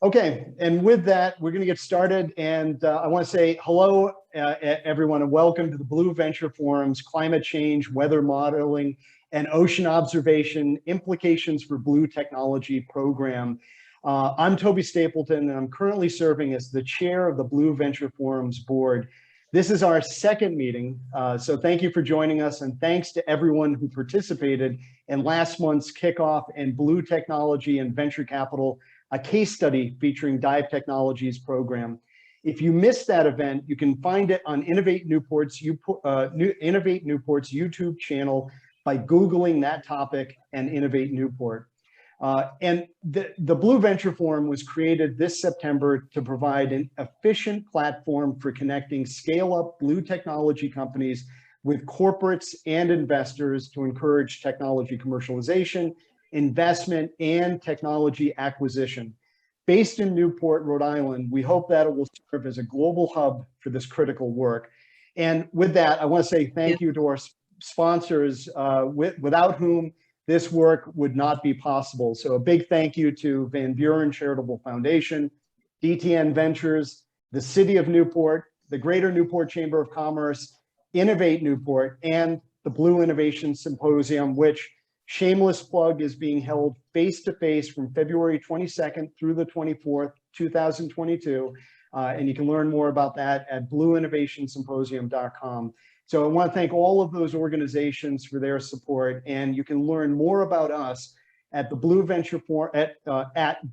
Okay, and with that, we're going to get started. And I want to say hello, everyone, and welcome to the Blue Venture Forum's Climate Change, Weather Modeling, and Ocean Observation Implications for Blue Technology program. I'm Toby Stapleton, and I'm currently serving as the chair of the Blue Venture Forum's board. This is our second meeting, so thank you for joining us, and thanks to everyone who participated in last month's kickoff and Blue Technology and Venture Capital, a case study featuring Dive Technologies program. If you missed that event, you can find it on Innovate Newport's YouTube channel by Googling that topic and Innovate Newport. And the Blue Venture Forum was created this September to provide an efficient platform for connecting scale-up blue technology companies with corporates and investors to encourage technology commercialization, investment, and technology acquisition. Based in Newport, Rhode Island, we hope that it will serve as a global hub for this critical work. And with that, I want to say thank you to our sponsors, without whom this work would not be possible. So a big thank you to Van Buren Charitable Foundation, DTN Ventures, the City of Newport, the Greater Newport Chamber of Commerce, Innovate Newport, and the Blue Innovation Symposium, which, shameless plug, is being held face-to-face from February 22nd through the 24th, 2022. And you can learn more about that at blueinnovationsymposium.com. So I want to thank all of those organizations for their support, and you can learn more about us at the Blue Venture Forum at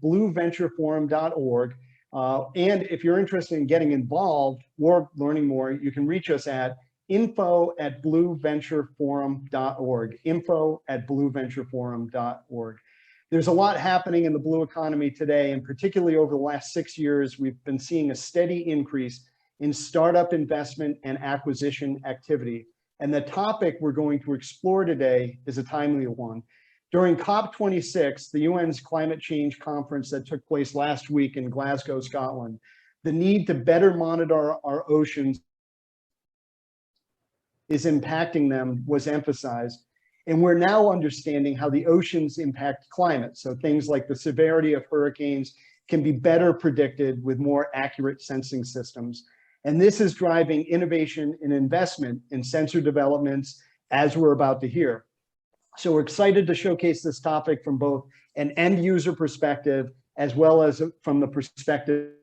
blueventureforum.org. And if you're interested in getting involved or learning more, you can reach us at info@blueventureforum.org, info@blueventureforum.org. There's a lot happening in the blue economy today, and particularly over the last 6 years, we've been seeing a steady increase in startup investment and acquisition activity. And the topic we're going to explore today is a timely one. During COP26, the UN's climate change conference that took place last week in Glasgow, Scotland, the need to better monitor our oceans is impacting them was emphasized. And we're now understanding how the oceans impact climate. So things like the severity of hurricanes can be better predicted with more accurate sensing systems. And this is driving innovation and investment in sensor developments, as we're about to hear. So we're excited to showcase this topic from both an end user perspective, as well as from the perspective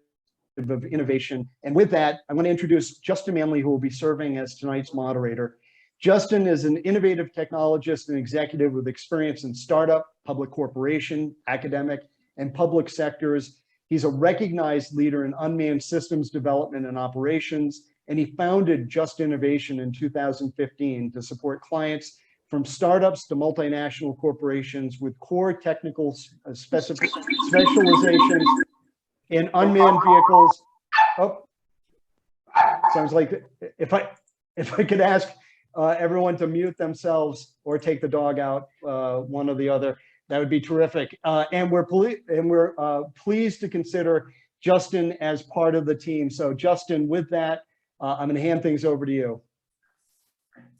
of innovation. And with that, I want to introduce Justin Manley, who will be serving as tonight's moderator. Justin is an innovative technologist and executive with experience in startup, public corporation, academic, and public sectors. He's a recognized leader in unmanned systems development and operations, and he founded Just Innovation in 2015 to support clients from startups to multinational corporations with core technical specializations in unmanned vehicles. Oh, sounds like if I could ask everyone to mute themselves or take the dog out, one or the other, that would be terrific. And we're pleased to consider Justin as part of the team. So Justin, with that, I'm going to hand things over to you.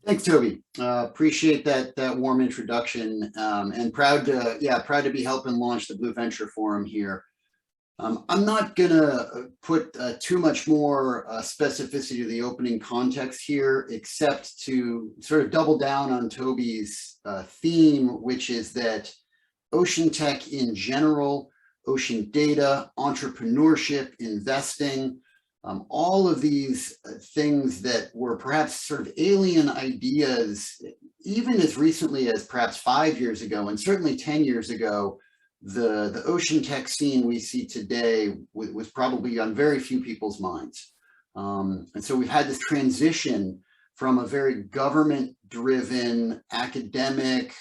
Thanks, Toby. Appreciate that warm introduction, and proud to be helping launch the Blue Venture Forum here. I'm not gonna put too much more specificity to the opening context here, except to sort of double down on Toby's theme, which is that ocean tech in general, ocean data, entrepreneurship, investing, all of these things that were perhaps sort of alien ideas, even as recently as perhaps 5 years ago, and certainly 10 years ago, the ocean tech scene we see today was probably on very few people's minds. And so we've had this transition from a very government-driven, academic,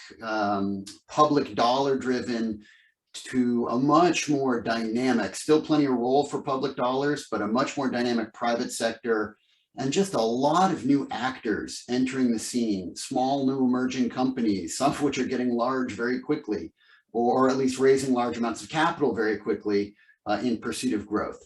public dollar-driven, to a much more dynamic, still plenty of role for public dollars, but a much more dynamic private sector, and just a lot of new actors entering the scene, small new emerging companies, some of which are getting large very quickly, or at least raising large amounts of capital very quickly in pursuit of growth.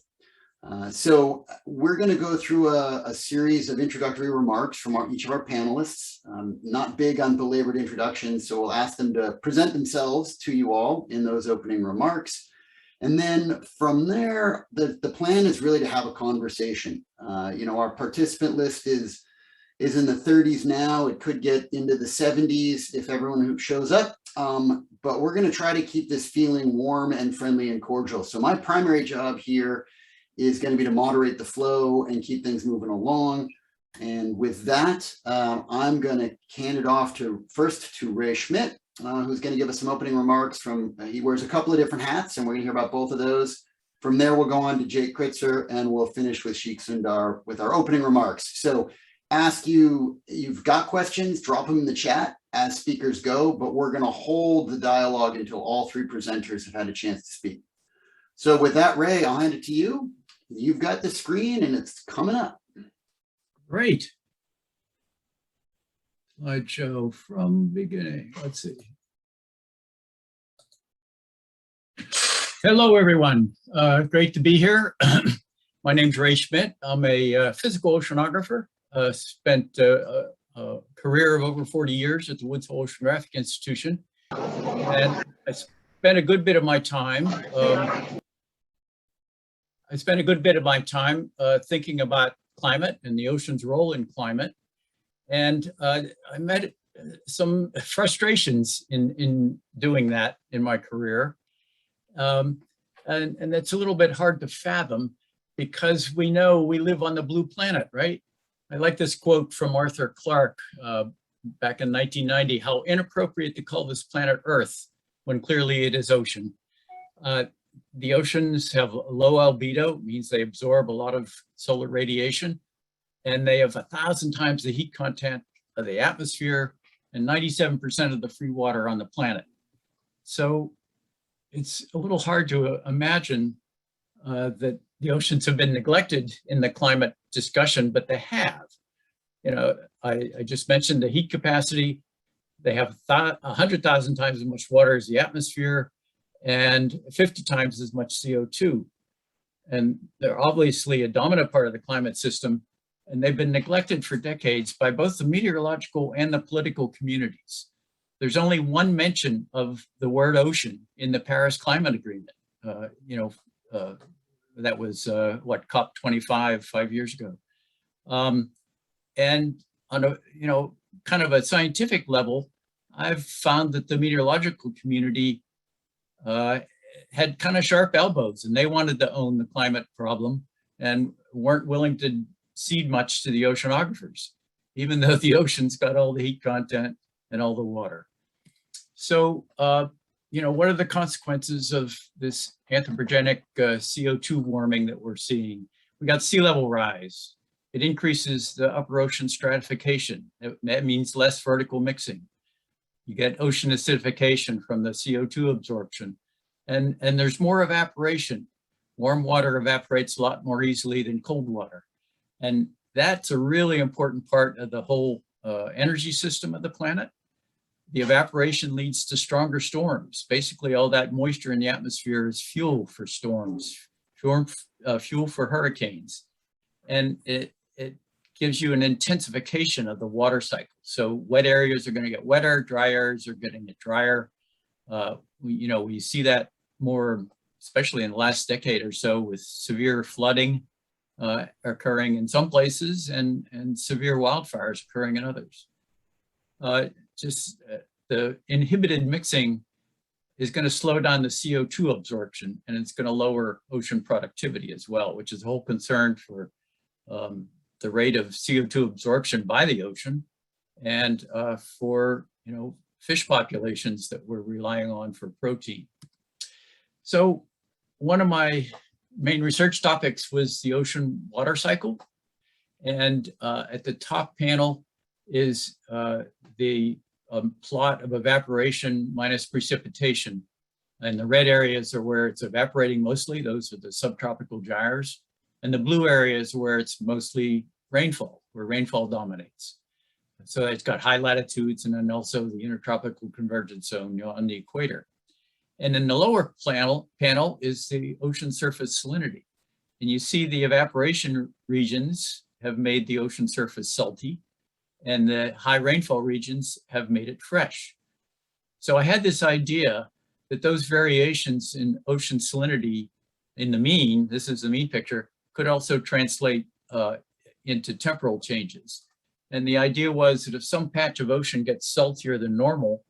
So we're going to go through a series of introductory remarks from each of our panelists. Not big on belabored introductions, so we'll ask them to present themselves to you all in those opening remarks. And then from there, the plan is really to have a conversation. Our participant list is in the 30s now. It could get into the 70s if everyone who shows up. But we're going to try to keep this feeling warm and friendly and cordial. So my primary job here is going to be to moderate the flow and keep things moving along. And with that, I'm going to hand it off first to Ray Schmidt, who's going to give us some opening remarks he wears a couple of different hats, and we're going to hear about both of those. From there, we'll go on to Jake Kritzer, and we'll finish with Sheikh Sundar with our opening remarks. So you've got questions, drop them in the chat as speakers go, but we're going to hold the dialogue until all three presenters have had a chance to speak. So with that, Ray, I'll hand it to you. You've got the screen and it's coming up. Great. Slideshow from beginning. Let's see. Hello, everyone. Great to be here. My name's Ray Schmidt. I'm a physical oceanographer. Spent a career of over 40 years at the Woods Hole Oceanographic Institution. And I spent a good bit of my time thinking about climate and the ocean's role in climate. And I met some frustrations in doing that in my career. And it's a little bit hard to fathom because we know we live on the blue planet, right? I like this quote from Arthur Clarke back in 1990, how inappropriate to call this planet Earth when clearly it is ocean. The oceans have low albedo, means they absorb a lot of solar radiation, and they have 1,000 times the heat content of the atmosphere and 97% of the free water on the planet. So it's a little hard to imagine that the oceans have been neglected in the climate discussion, but they have. I just mentioned the heat capacity. They have 100,000 times as much water as the atmosphere and 50 times as much CO2. And they're obviously a dominant part of the climate system, and they've been neglected for decades by both the meteorological and the political communities. There's only one mention of the word ocean in the Paris Climate Agreement. That was COP25 5 years ago. And on a kind of a scientific level, I've found that the meteorological community had kind of sharp elbows, and they wanted to own the climate problem and weren't willing to cede much to the oceanographers, even though the ocean's got all the heat content and all the water. So, what are the consequences of this anthropogenic CO2 warming that we're seeing? We got sea level rise. It increases the upper ocean stratification. That means less vertical mixing. You get ocean acidification from the CO2 absorption. And there's more evaporation. Warm water evaporates a lot more easily than cold water. And that's a really important part of the whole energy system of the planet. The evaporation leads to stronger storms. Basically, all that moisture in the atmosphere is fuel for storms, fuel for hurricanes. And it gives you an intensification of the water cycle. So wet areas are going to get wetter, dry areas are getting it drier. We see that more, especially in the last decade or so, with severe flooding occurring in some places and severe wildfires occurring in others. The inhibited mixing is going to slow down the CO2 absorption, and it's going to lower ocean productivity as well, which is a whole concern for the rate of CO2 absorption by the ocean and for fish populations that we're relying on for protein. So one of my main research topics was the ocean water cycle. And at the top panel is the plot of evaporation minus precipitation. And the red areas are where it's evaporating mostly. Those are the subtropical gyres. And the blue areas where it's mostly rainfall, where rainfall dominates. So it's got high latitudes and then also the intertropical convergence zone on the equator. And in the lower panel is the ocean surface salinity. And you see the evaporation regions have made the ocean surface salty, and the high rainfall regions have made it fresh. So I had this idea that those variations in ocean salinity in the mean, this is the mean picture, could also translate into temporal changes. And the idea was that if some patch of ocean gets saltier than normal,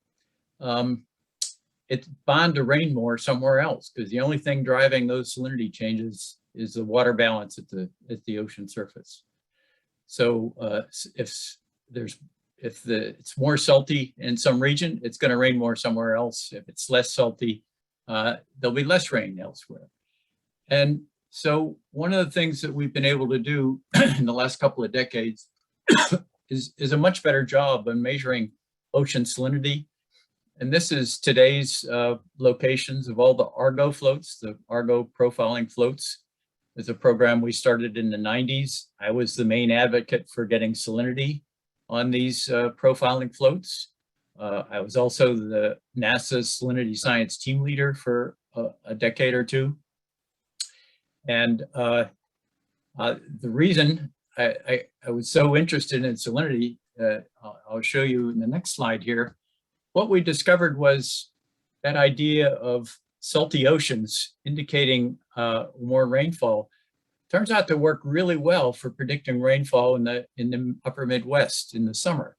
it's bound to rain more somewhere else, because the only thing driving those salinity changes is the water balance at the ocean surface. So if it's more salty in some region, it's going to rain more somewhere else. If it's less salty, there'll be less rain elsewhere. And so one of the things that we've been able to do in the last couple of decades is a much better job on measuring ocean salinity. And this is today's locations of all the Argo floats, the Argo profiling floats. It's a program we started in the 90s. I was the main advocate for getting salinity on these profiling floats. I was also the NASA salinity science team leader for a decade or two. And the reason I was so interested in salinity, I'll show you in the next slide here. What we discovered was that idea of salty oceans indicating more rainfall turns out to work really well for predicting rainfall in the upper Midwest in the summer.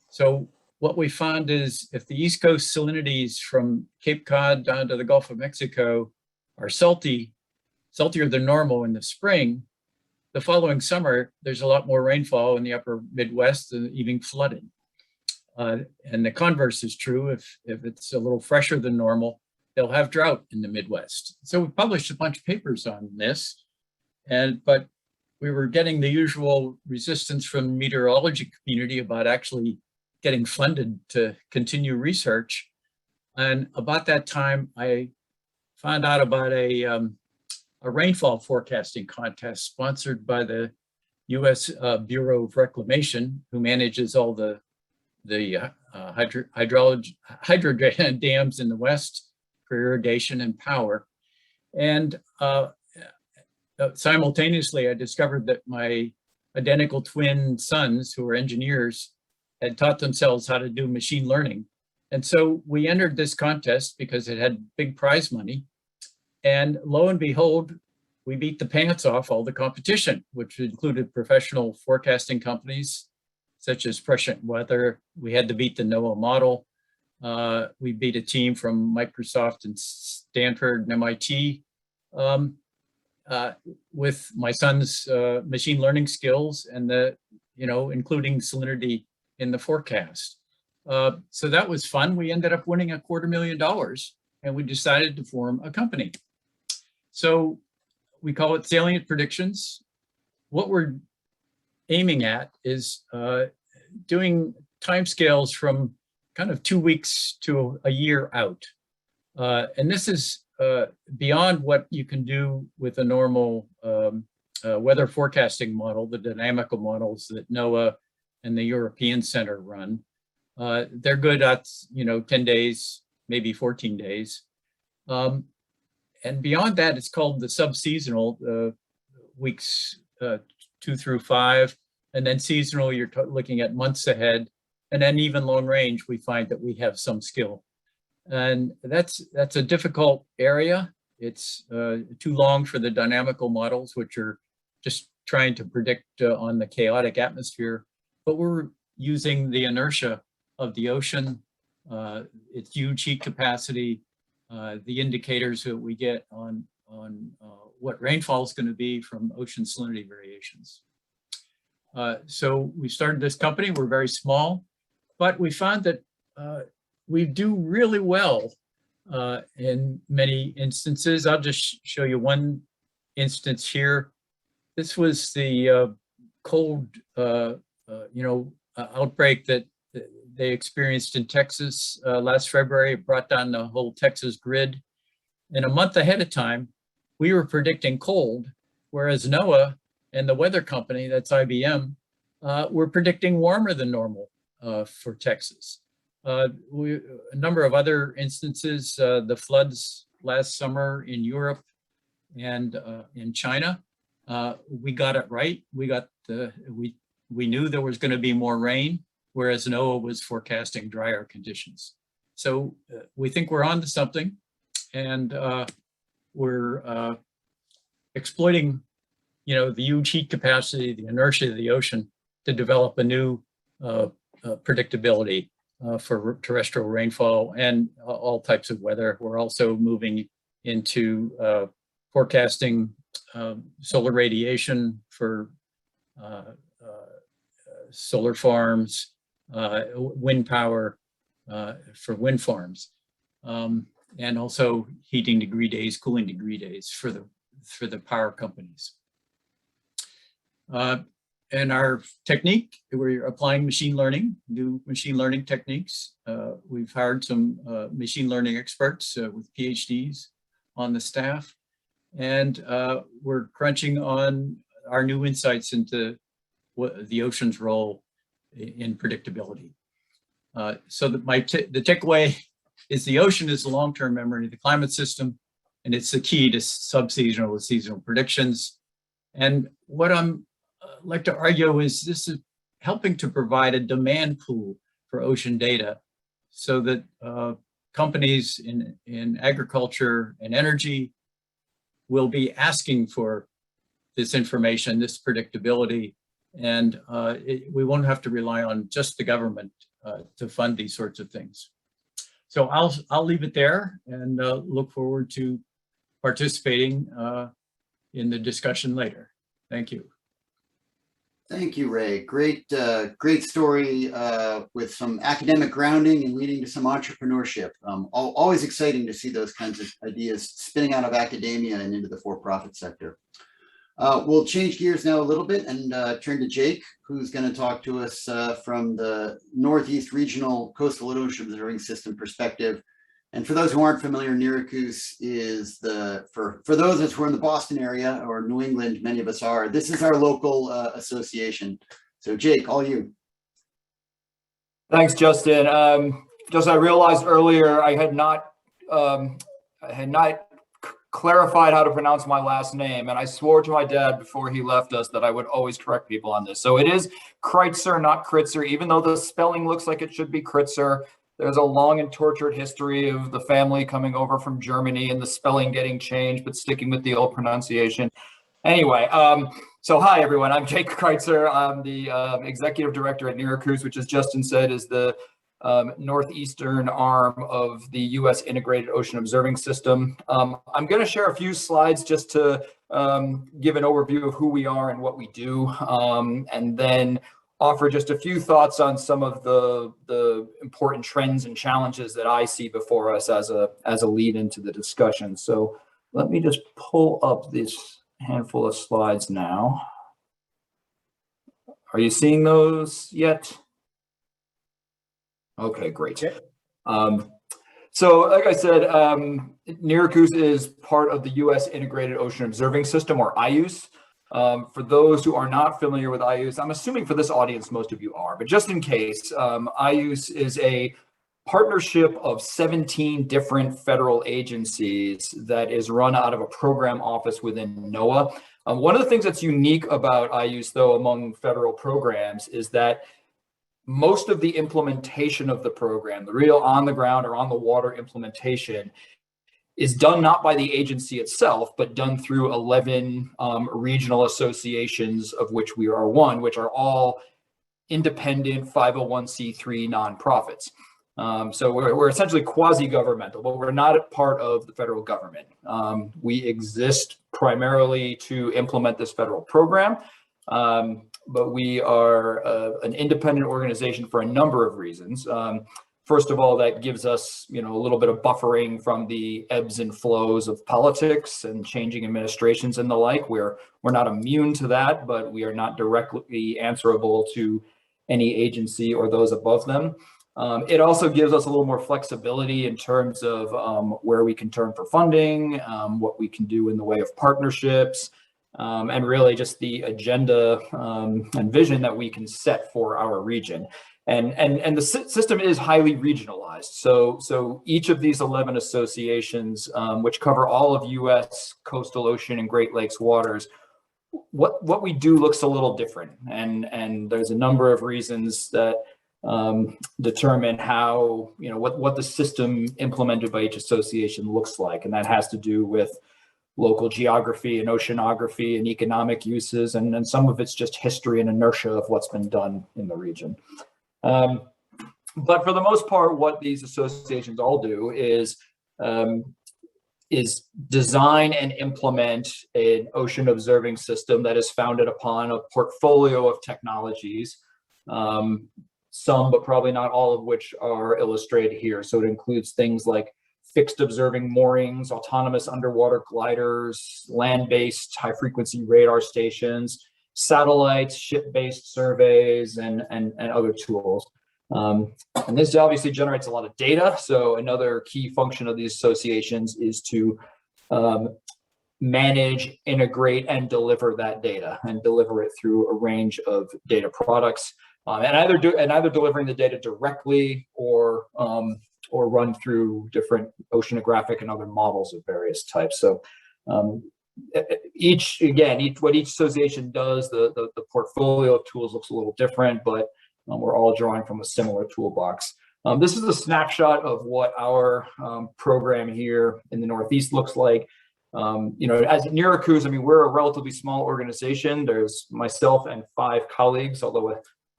So what we found is if the East Coast salinities from Cape Cod down to the Gulf of Mexico are saltier than normal in the spring, the following summer, there's a lot more rainfall in the upper Midwest and even flooding. And the converse is true. If it's a little fresher than normal, they'll have drought in the Midwest. So we published a bunch of papers on this, but we were getting the usual resistance from the meteorology community about actually getting funded to continue research. And about that time, I found out about a rainfall forecasting contest sponsored by the U.S. Bureau of Reclamation, who manages all the hydro dams in the West for irrigation and power. And simultaneously, I discovered that my identical twin sons, who are engineers, had taught themselves how to do machine learning. And so we entered this contest because it had big prize money. And lo and behold, we beat the pants off all the competition, which included professional forecasting companies such as Prescient Weather. We had to beat the NOAA model. We beat a team from Microsoft and Stanford and MIT with my son's machine learning skills and including salinity in the forecast. So that was fun. We ended up winning $250,000 and we decided to form a company. So we call it Salient Predictions. What we're aiming at is doing timescales from kind of 2 weeks to a year out. And this is beyond what you can do with a normal weather forecasting model, the dynamical models that NOAA and the European Center run. They're good at 10 days, maybe 14 days. And beyond that, it's called the sub-seasonal weeks 2 through 5. And then seasonal, you're looking at months ahead. And then even long range, we find that we have some skill. And that's a difficult area. It's too long for the dynamical models, which are just trying to predict on the chaotic atmosphere. But we're using the inertia of the ocean, its huge heat capacity, the indicators that we get on what rainfall is going to be from ocean salinity variations. So we started this company. We're very small, but we found that we do really well in many instances. I'll just show you one instance here. This was the cold, outbreak that they experienced in Texas last February. It brought down the whole Texas grid. And a month ahead of time, we were predicting cold, whereas NOAA and the weather company, that's IBM, were predicting warmer than normal for Texas. A number of other instances, the floods last summer in Europe and in China, we got it right. We knew there was going to be more rain, whereas NOAA was forecasting drier conditions. So we think we're on to something. and we're exploiting, the huge heat capacity, the inertia of the ocean to develop a new predictability for terrestrial rainfall and all types of weather. We're also moving into forecasting solar radiation for solar farms, wind power for wind farms, and also heating degree days, cooling degree days for the power companies. And our technique, we're applying machine learning, new machine learning techniques. We've hired some machine learning experts with PhDs on the staff, and we're crunching on our new insights into what the ocean's role in predictability. So that the takeaway is the ocean is the long-term memory of the climate system, and it's the key to sub-seasonal and seasonal predictions. And what I'm like to argue is this is helping to provide a demand pool for ocean data so that companies in agriculture and energy will be asking for this information, this predictability, and we won't have to rely on just the government to fund these sorts of things. So I'll leave it there and look forward to participating in the discussion later. Thank you. Thank you, Ray. Great story with some academic grounding and leading to some entrepreneurship. Always exciting to see those kinds of ideas spinning out of academia and into the for-profit sector. We'll change gears now a little bit and turn to Jake, who's going to talk to us from the Northeast Regional Coastal Ocean Observing System perspective. And for those who aren't familiar, NERACOOS is for those of us who are in the Boston area or New England, many of us are, this is our local association. So Jake, all you. Thanks, Justin. Just I realized earlier I had not clarified how to pronounce my last name, and I swore to my dad before he left us that I would always correct people on this. So it is Kreitzer, not Kritzer, even though the spelling looks like it should be Kritzer. There's a long and tortured history of the family coming over from Germany and the spelling getting changed, but sticking with the old pronunciation. Anyway, so hi, everyone. I'm Jake Kreitzer. I'm the executive director at NERACOOS, which, as Justin said, is the northeastern arm of the U.S. Integrated Ocean Observing System. I'm going to share a few slides just to give an overview of who we are and what we do, and then offer just a few thoughts on some of the important trends and challenges that I see before us as a lead into the discussion. So let me just pull up this handful of slides now. Are you seeing those yet? Okay, great. So like I said, NERACOOS is part of the U.S. Integrated Ocean Observing System, or IOOS. For those who are not familiar with IOOS, I'm assuming for this audience, most of you are, but just in case, IOOS is a partnership of 17 different federal agencies that is run out of a program office within NOAA. One of the things that's unique about IOOS, though, among federal programs is that most of the implementation of the program, the real on the ground or on the water implementation, is done not by the agency itself, but done through 11 regional associations, of which we are one, which are all independent 501c3 nonprofits. So we're essentially quasi-governmental, but we're not a part of the federal government. We exist primarily to implement this federal program, but we are an independent organization for a number of reasons. First of all, that gives us, a little bit of buffering from the ebbs and flows of politics and changing administrations and the like. We're not immune to that, but we are not directly answerable to any agency or those above them. It also gives us a little more flexibility in terms of where we can turn for funding, what we can do in the way of partnerships, and really just the agenda and vision that we can set for our region. And the system is highly regionalized. So each of these 11 associations, which cover all of U.S. coastal ocean and Great Lakes waters, what we do looks a little different. And there's a number of reasons that determine how, what the system implemented by each association looks like. And that has to do with local geography and oceanography and economic uses. And some of it's just history and inertia of what's been done in the region. But for the most part, what these associations all do is design and implement an ocean observing system that is founded upon a portfolio of technologies, some, but probably not all of which are illustrated here. So it includes things like fixed observing moorings, autonomous underwater gliders, land-based high-frequency radar stations, satellites, ship-based surveys, and other tools. And this obviously generates a lot of data. So another key function of these associations is to manage, integrate, and deliver that data, and deliver it through a range of data products, and either delivering the data directly or run through different oceanographic and other models of various types. So what each association does, the portfolio of tools looks a little different, but we're all drawing from a similar toolbox. This is a snapshot of what our program here in the Northeast looks like. As at NERACOOS, I mean, we're a relatively small organization. There's myself and 5 colleagues, although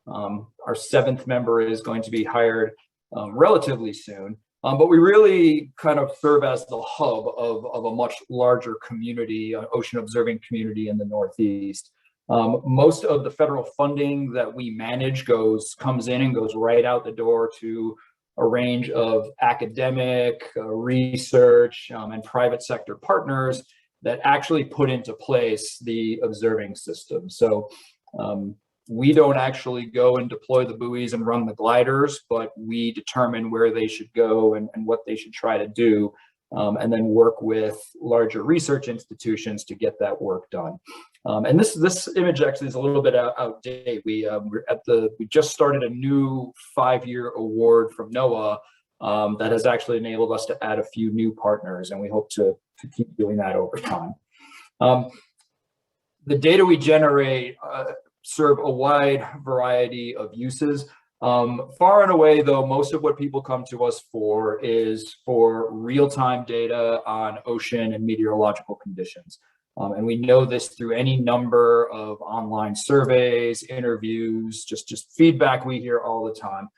our 7th member is going to be hired relatively soon. But we really kind of serve as the hub of a much larger community, ocean observing community in the Northeast. Most of the federal funding that we manage comes in and goes right out the door to a range of academic, research, and private sector partners that actually put into place the observing system. So we don't actually go and deploy the buoys and run the gliders, but we determine where they should go and what they should try to do, and then work with larger research institutions to get that work done. And this image actually is a little bit outdated. We just started a new 5-year award from NOAA that has actually enabled us to add a few new partners, and we hope to keep doing that over time. The data we generate serve a wide variety of uses. Far and away, though, most of what people come to us for is for real-time data on ocean and meteorological conditions. And we know this through any number of online surveys, interviews, just feedback we hear all the time.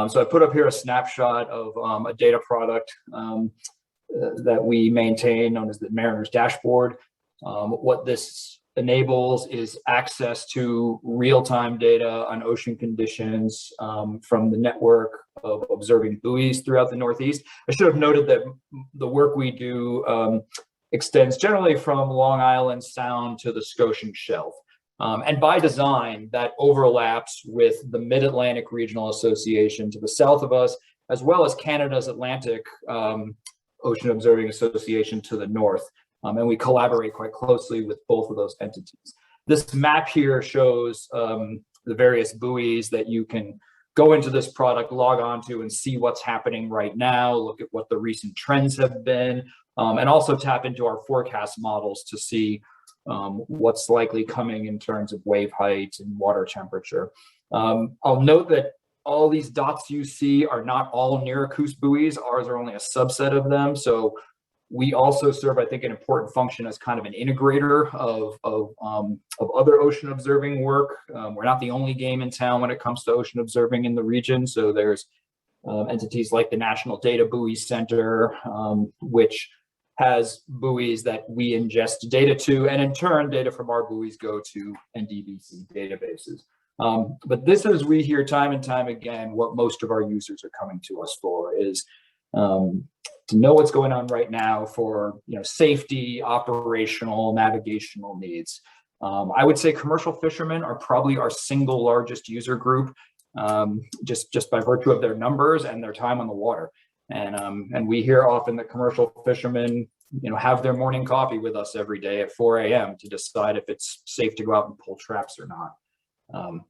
So I put up here a snapshot of a data product that we maintain, known as the Mariner's Dashboard. What this enables is access to real-time data on ocean conditions from the network of observing buoys throughout the Northeast. I should have noted that the work we do extends generally from Long Island Sound to the Scotian Shelf. And by design, that overlaps with the Mid-Atlantic Regional Association to the south of us, as well as Canada's Atlantic Ocean Observing Association to the north. And we collaborate quite closely with both of those entities. This map here shows the various buoys that you can go into this product, log on to, and see what's happening right now, look at what the recent trends have been, and also tap into our forecast models to see what's likely coming in terms of wave height and water temperature. I'll note that all these dots you see are not all NERACOOS buoys. Ours are only a subset of them. So we also serve, I think, an important function as kind of an integrator of other ocean observing work. We're not the only game in town when it comes to ocean observing in the region. So there's entities like the National Data Buoy Center, which has buoys that we ingest data to, and in turn, data from our buoys go to NDVC databases. But this is, we hear time and time again, what most of our users are coming to us for is to know what's going on right now for safety, operational, navigational needs. I would say commercial fishermen are probably our single largest user group, just by virtue of their numbers and their time on the water. And we hear often that commercial fishermen, have their morning coffee with us every day at 4 a.m. to decide if it's safe to go out and pull traps or not.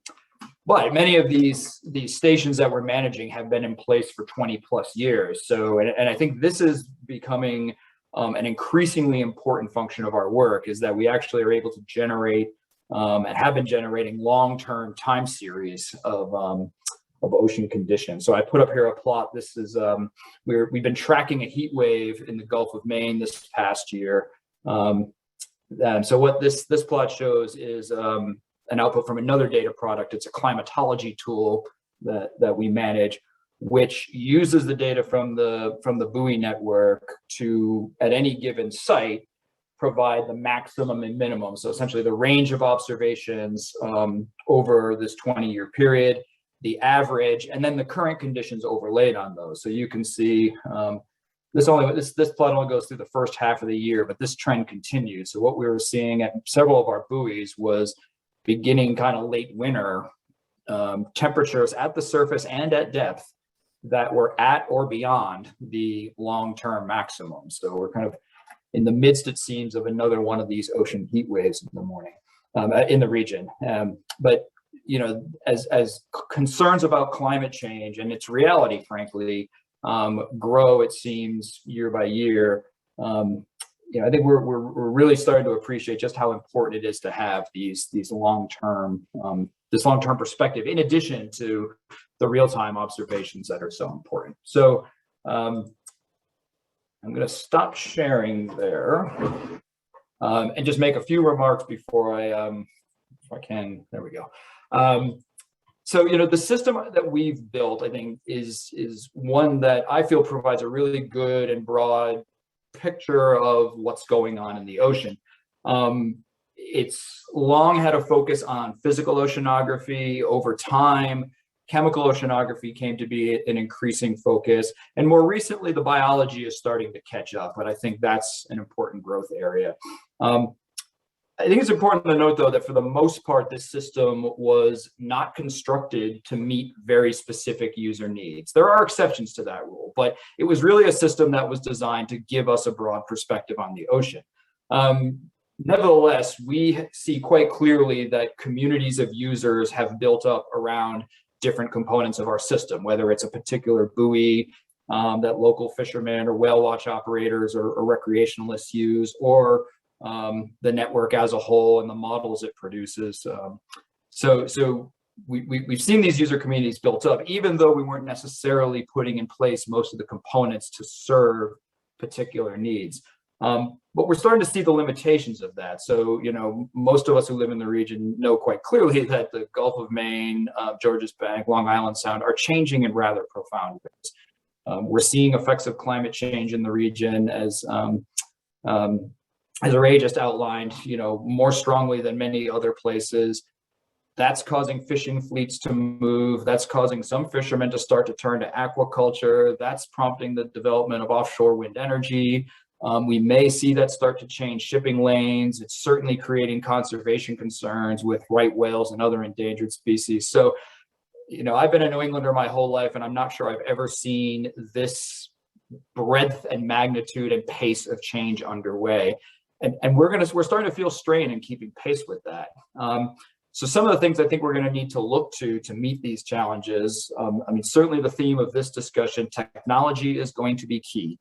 But many of these stations that we're managing have been in place for 20 plus years. So, and I think this is becoming an increasingly important function of our work, is that we actually are able to generate and have been generating long-term time series of ocean conditions. So I put up here a plot. This is we've been tracking a heat wave in the Gulf of Maine this past year. And so what this plot shows is an output from another data product. It's a climatology tool that we manage, which uses the data from the buoy network to, at any given site, provide the maximum and minimum. So essentially the range of observations over this 20-year period, the average, and then the current conditions overlaid on those. So you can see this plot only goes through the first half of the year, but this trend continues. So what we were seeing at several of our buoys was beginning kind of late winter temperatures at the surface and at depth that were at or beyond the long-term maximum. So we're kind of in the midst, it seems, of another one of these ocean heat waves in the morning, in the region. But you know, as concerns about climate change and its reality, frankly, grow, it seems, year by year. You know, I think we're really starting to appreciate just how important it is to have these long-term this long-term perspective, in addition to the real-time observations that are so important. So I'm going to stop sharing there and just make a few remarks before if I can. There we go. So, you know, the system that we've built, I think, is one that I feel provides a really good and broad picture of what's going on in the ocean. It's long had a focus on physical oceanography. Over time, chemical oceanography came to be an increasing focus. And more recently, the biology is starting to catch up, but I think that's an important growth area. I think it's important to note, though, that for the most part, this system was not constructed to meet very specific user needs. There are exceptions to that rule, but it was really a system that was designed to give us a broad perspective on the ocean. Nevertheless, we see quite clearly that communities of users have built up around different components of our system, whether it's a particular buoy that local fishermen or whale watch operators or recreationalists use, or the network as a whole and the models it produces. So we've seen these user communities built up, even though we weren't necessarily putting in place most of the components to serve particular needs. But we're starting to see the limitations of that. So, you know, most of us who live in the region know quite clearly that the Gulf of Maine, Georges Bank, Long Island Sound are changing in rather profound ways. We're seeing effects of climate change in the region, as Ray just outlined, you know, more strongly than many other places. That's causing fishing fleets to move. That's causing some fishermen to start to turn to aquaculture. That's prompting the development of offshore wind energy. We may see that start to change shipping lanes. It's certainly creating conservation concerns with right whales and other endangered species. So, you know, I've been a New Englander my whole life, and I'm not sure I've ever seen this breadth and magnitude and pace of change underway. And we're starting to feel strain in keeping pace with that. So some of the things I think we're going to need to look to meet these challenges. I mean, certainly the theme of this discussion, technology is going to be key.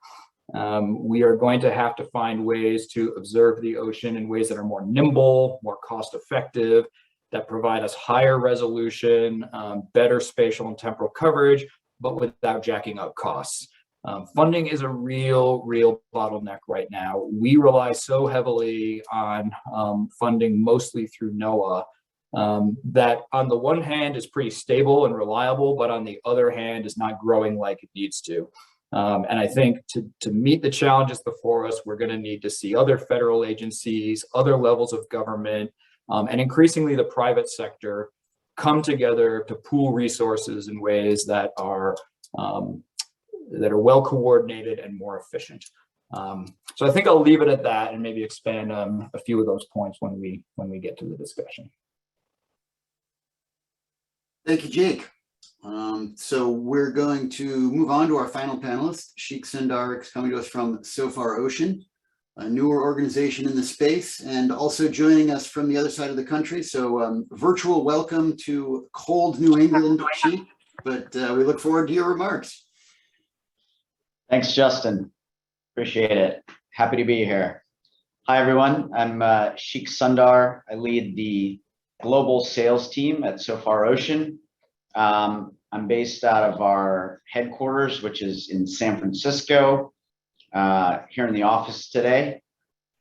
We are going to have to find ways to observe the ocean in ways that are more nimble, more cost effective, that provide us higher resolution, better spatial and temporal coverage, but without jacking up costs. Funding is a real bottleneck right now. We rely so heavily on funding mostly through NOAA that on the one hand is pretty stable and reliable, but on the other hand is not growing like it needs to. And I think to meet the challenges before us, we're going to need to see other federal agencies, other levels of government, and increasingly the private sector come together to pool resources in ways that are well coordinated and more efficient. So I think I'll leave it at that and maybe expand on a few of those points when we get to the discussion. Thank you, Jake. So we're going to move on to our final panelist, Sheikh Sundar, coming to us from SOFAR Ocean, a newer organization in the space, and also joining us from the other side of the country. So virtual welcome to cold New England, Sheikh, but we look forward to your remarks. Thanks, Justin. Appreciate it. Happy to be here. Hi, everyone. I'm Sheikh Sundar. I lead the global sales team at SOFAR Ocean. I'm based out of our headquarters, which is in San Francisco, here in the office today,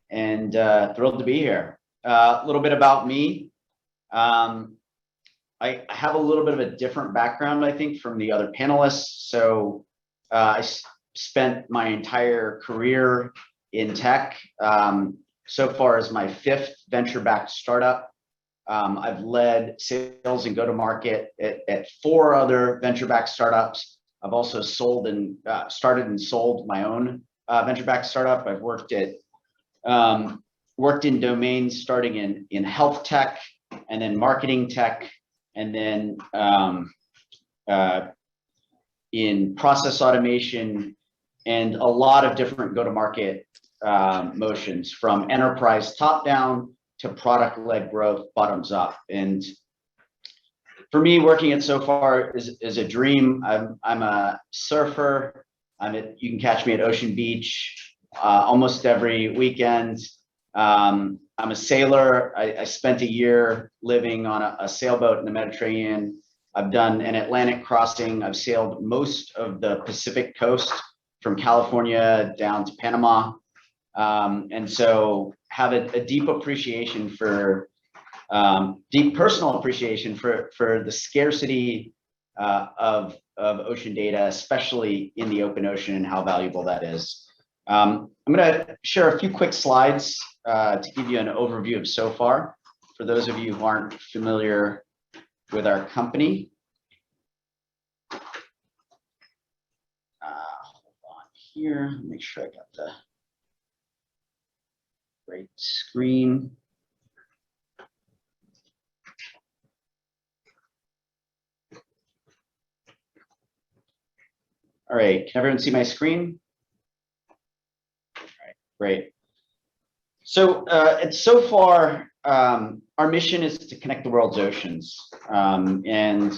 and thrilled to be here. A little bit about me. I have a little bit of a different background, I think, from the other panelists. So I spent my entire career in tech. So far as my 5th venture-backed startup. I've led sales and go-to-market at 4 other venture-backed startups. I've also started and sold my own venture-backed startup. I've worked in domains starting in health tech, and then marketing tech, and then in process automation, and a lot of different go-to-market motions, from enterprise top-down to product-led growth bottoms up. And for me, working at SoFar is a dream. I'm a surfer. You can catch me at Ocean Beach almost every weekend. I'm a sailor. I spent a year living on a sailboat in the Mediterranean. I've done an Atlantic crossing. I've sailed most of the Pacific coast from California down to Panama. And so have a deep appreciation for, deep personal appreciation for the scarcity of ocean data, especially in the open ocean, and how valuable that is. I'm going to share a few quick slides to give you an overview of SoFar, for those of you who aren't familiar with our company. Hold on here, make sure I got the right screen. All right, can everyone see my screen? All right, great. So at SoFar, our mission is to connect the world's oceans. And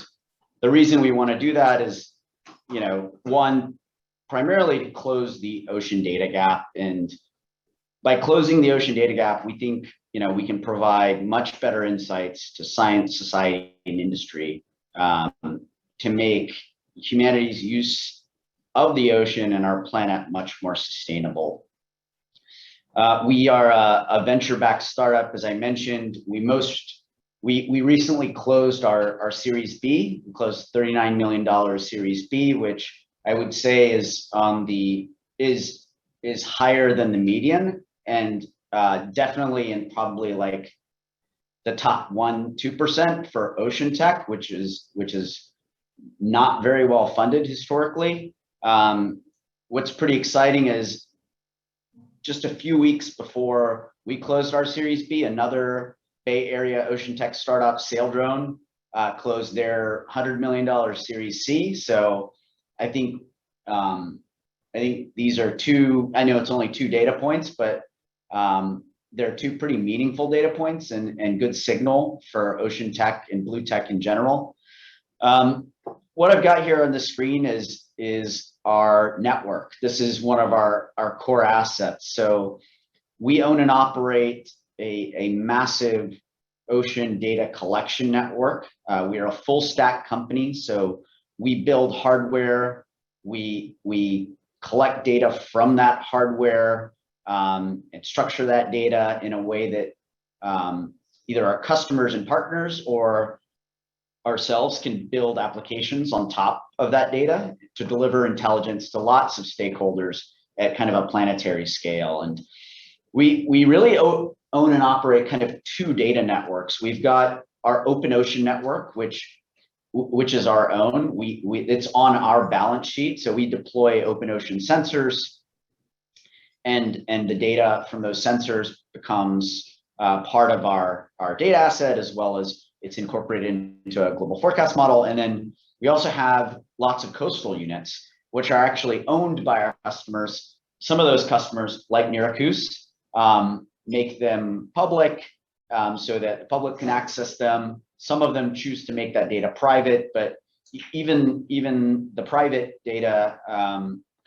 the reason we want to do that is, one, primarily to close the ocean data gap. And by closing the ocean data gap, we think, we can provide much better insights to science, society, and industry to make humanity's use of the ocean and our planet much more sustainable. We are a venture-backed startup, as I mentioned. We recently closed our Series B. We closed $39 million Series B, which I would say is higher than the median, and definitely and probably like the top 1-2% for ocean tech, which is not very well funded historically. What's pretty exciting is just a few weeks before we closed our Series B, another Bay Area ocean tech startup, Saildrone, closed their $100 million Series C. So I think these are two, I know it's only 2 data points, but they're 2 pretty meaningful data points and good signal for ocean tech and blue tech in general. What I've got here on the screen is our network. This is one of our core assets. So we own and operate a massive ocean data collection network. We are a full stack company. So we build hardware, we collect data from that hardware, and structure that data in a way that either our customers and partners or ourselves can build applications on top of that data to deliver intelligence to lots of stakeholders at kind of a planetary scale. And we really own and operate kind of 2 data networks. We've got our open ocean network, which is our own. It's on our balance sheet. So we deploy open ocean sensors, and the data from those sensors becomes part of our data asset, as well as it's incorporated into a global forecast model. And then we also have lots of coastal units, which are actually owned by our customers. Some of those customers, like Nerakus, make them public so that the public can access them. Some of them choose to make that data private, but even the private data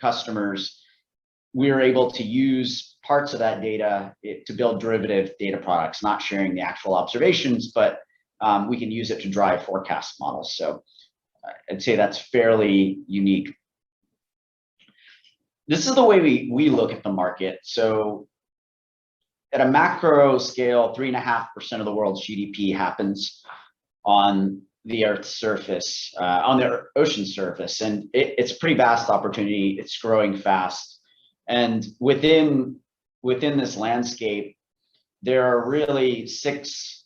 customers, we're able to use parts of that data to build derivative data products, not sharing the actual observations, but we can use it to drive forecast models. So I'd say that's fairly unique. This is the way we look at the market. So at a macro scale, 3.5% of the world's GDP happens on the Earth's surface, on the ocean surface. And it's a pretty vast opportunity. It's growing fast. And within this landscape, there are really 6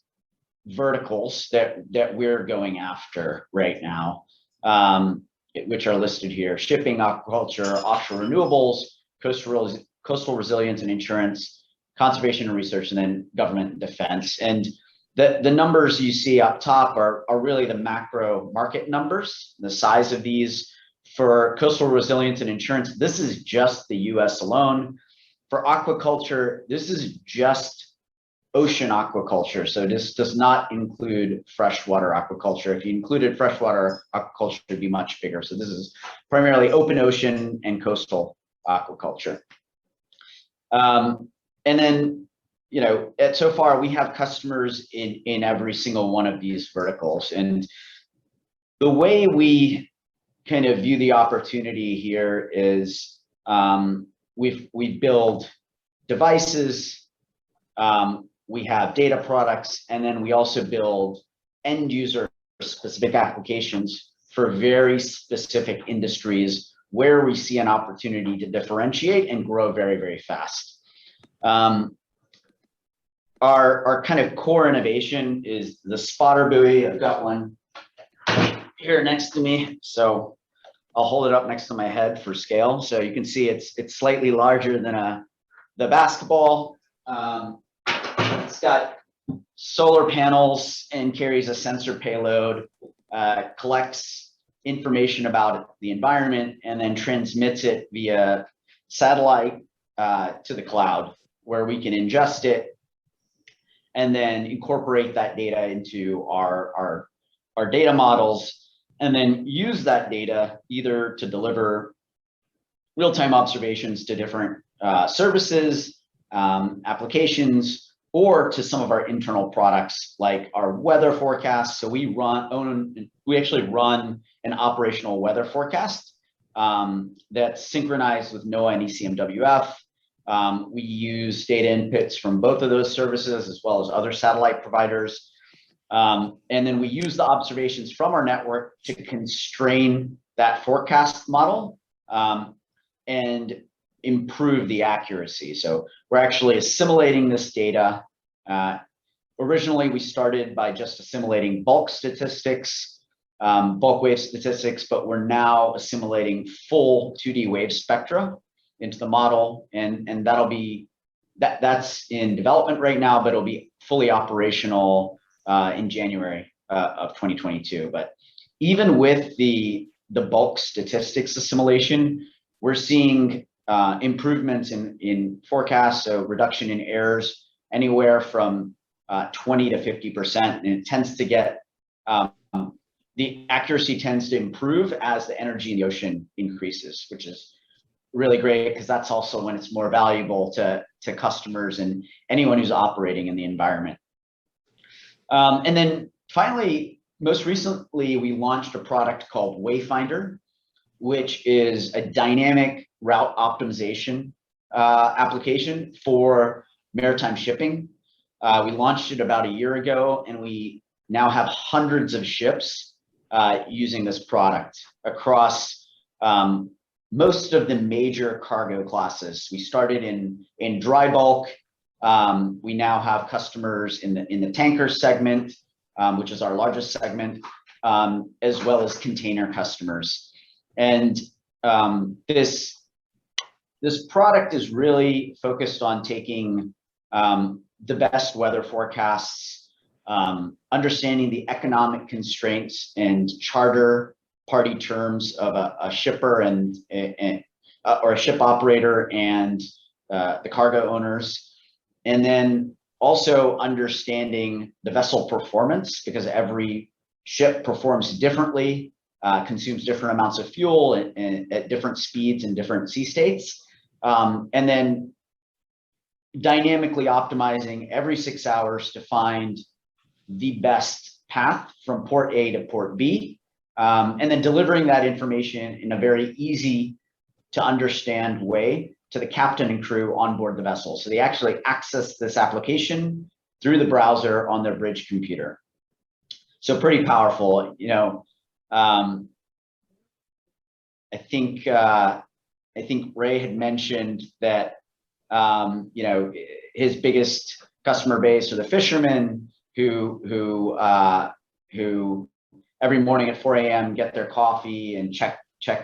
verticals that we're going after right now, which are listed here: shipping, aquaculture, offshore renewables, coastal resilience and insurance, conservation and research, and then government and defense. And the numbers you see up top are really the macro market numbers, the size of these. For coastal resilience and insurance, this is just the US alone. For aquaculture, this is just ocean aquaculture. So this does not include freshwater aquaculture. If you included freshwater aquaculture, it'd be much bigger. So this is primarily open ocean and coastal aquaculture. And then, so far we have customers in every single one of these verticals. And the way we kind of view the opportunity here is we build devices, we have data products, and then we also build end user specific applications for very specific industries where we see an opportunity to differentiate and grow very, very fast. Our kind of core innovation is the spotter buoy. I've got one here next to me, so I'll hold it up next to my head for scale. So you can see it's slightly larger than the basketball. It's got solar panels and carries a sensor payload, collects information about the environment, and then transmits it via satellite to the cloud, where we can ingest it and then incorporate that data into our data models, and then use that data either to deliver real-time observations to different services, applications, or to some of our internal products like our weather forecasts. So we actually run an operational weather forecast that's synchronized with NOAA and ECMWF. We use data inputs from both of those services as well as other satellite providers. And then we use the observations from our network to constrain that forecast model and improve the accuracy. So we're actually assimilating this data. Originally, we started by just assimilating bulk statistics, bulk wave statistics, but we're now assimilating full 2D wave spectra into the model, and that's in development right now, but it'll be fully operational in January of 2022. But even with the bulk statistics assimilation, we're seeing improvements in forecasts, so reduction in errors anywhere from 20 to 50%, and it tends to get the accuracy tends to improve as the energy in the ocean increases, which is really great because that's also when it's more valuable to customers and anyone who's operating in the environment. And then finally, most recently, we launched a product called Wayfinder, which is a dynamic route optimization application for maritime shipping. We launched it about a year ago, and we now have hundreds of ships using this product across most of the major cargo classes. We started in dry bulk. We now have customers in the tanker segment, which is our largest segment, as well as container customers. And this product is really focused on taking the best weather forecasts, understanding the economic constraints and charter party terms of a shipper or a ship operator and the cargo owners, and then also understanding the vessel performance, because every ship performs differently, consumes different amounts of fuel at different speeds and different sea states, and then dynamically optimizing every 6 hours to find the best path from port A to port B, And then delivering that information in a very easy to understand way to the captain and crew on board the vessel. So they actually access this application through the browser on their bridge computer. So pretty powerful, you know. I think Ray had mentioned that, you know, his biggest customer base are the fishermen who every morning at 4 a.m. get their coffee and check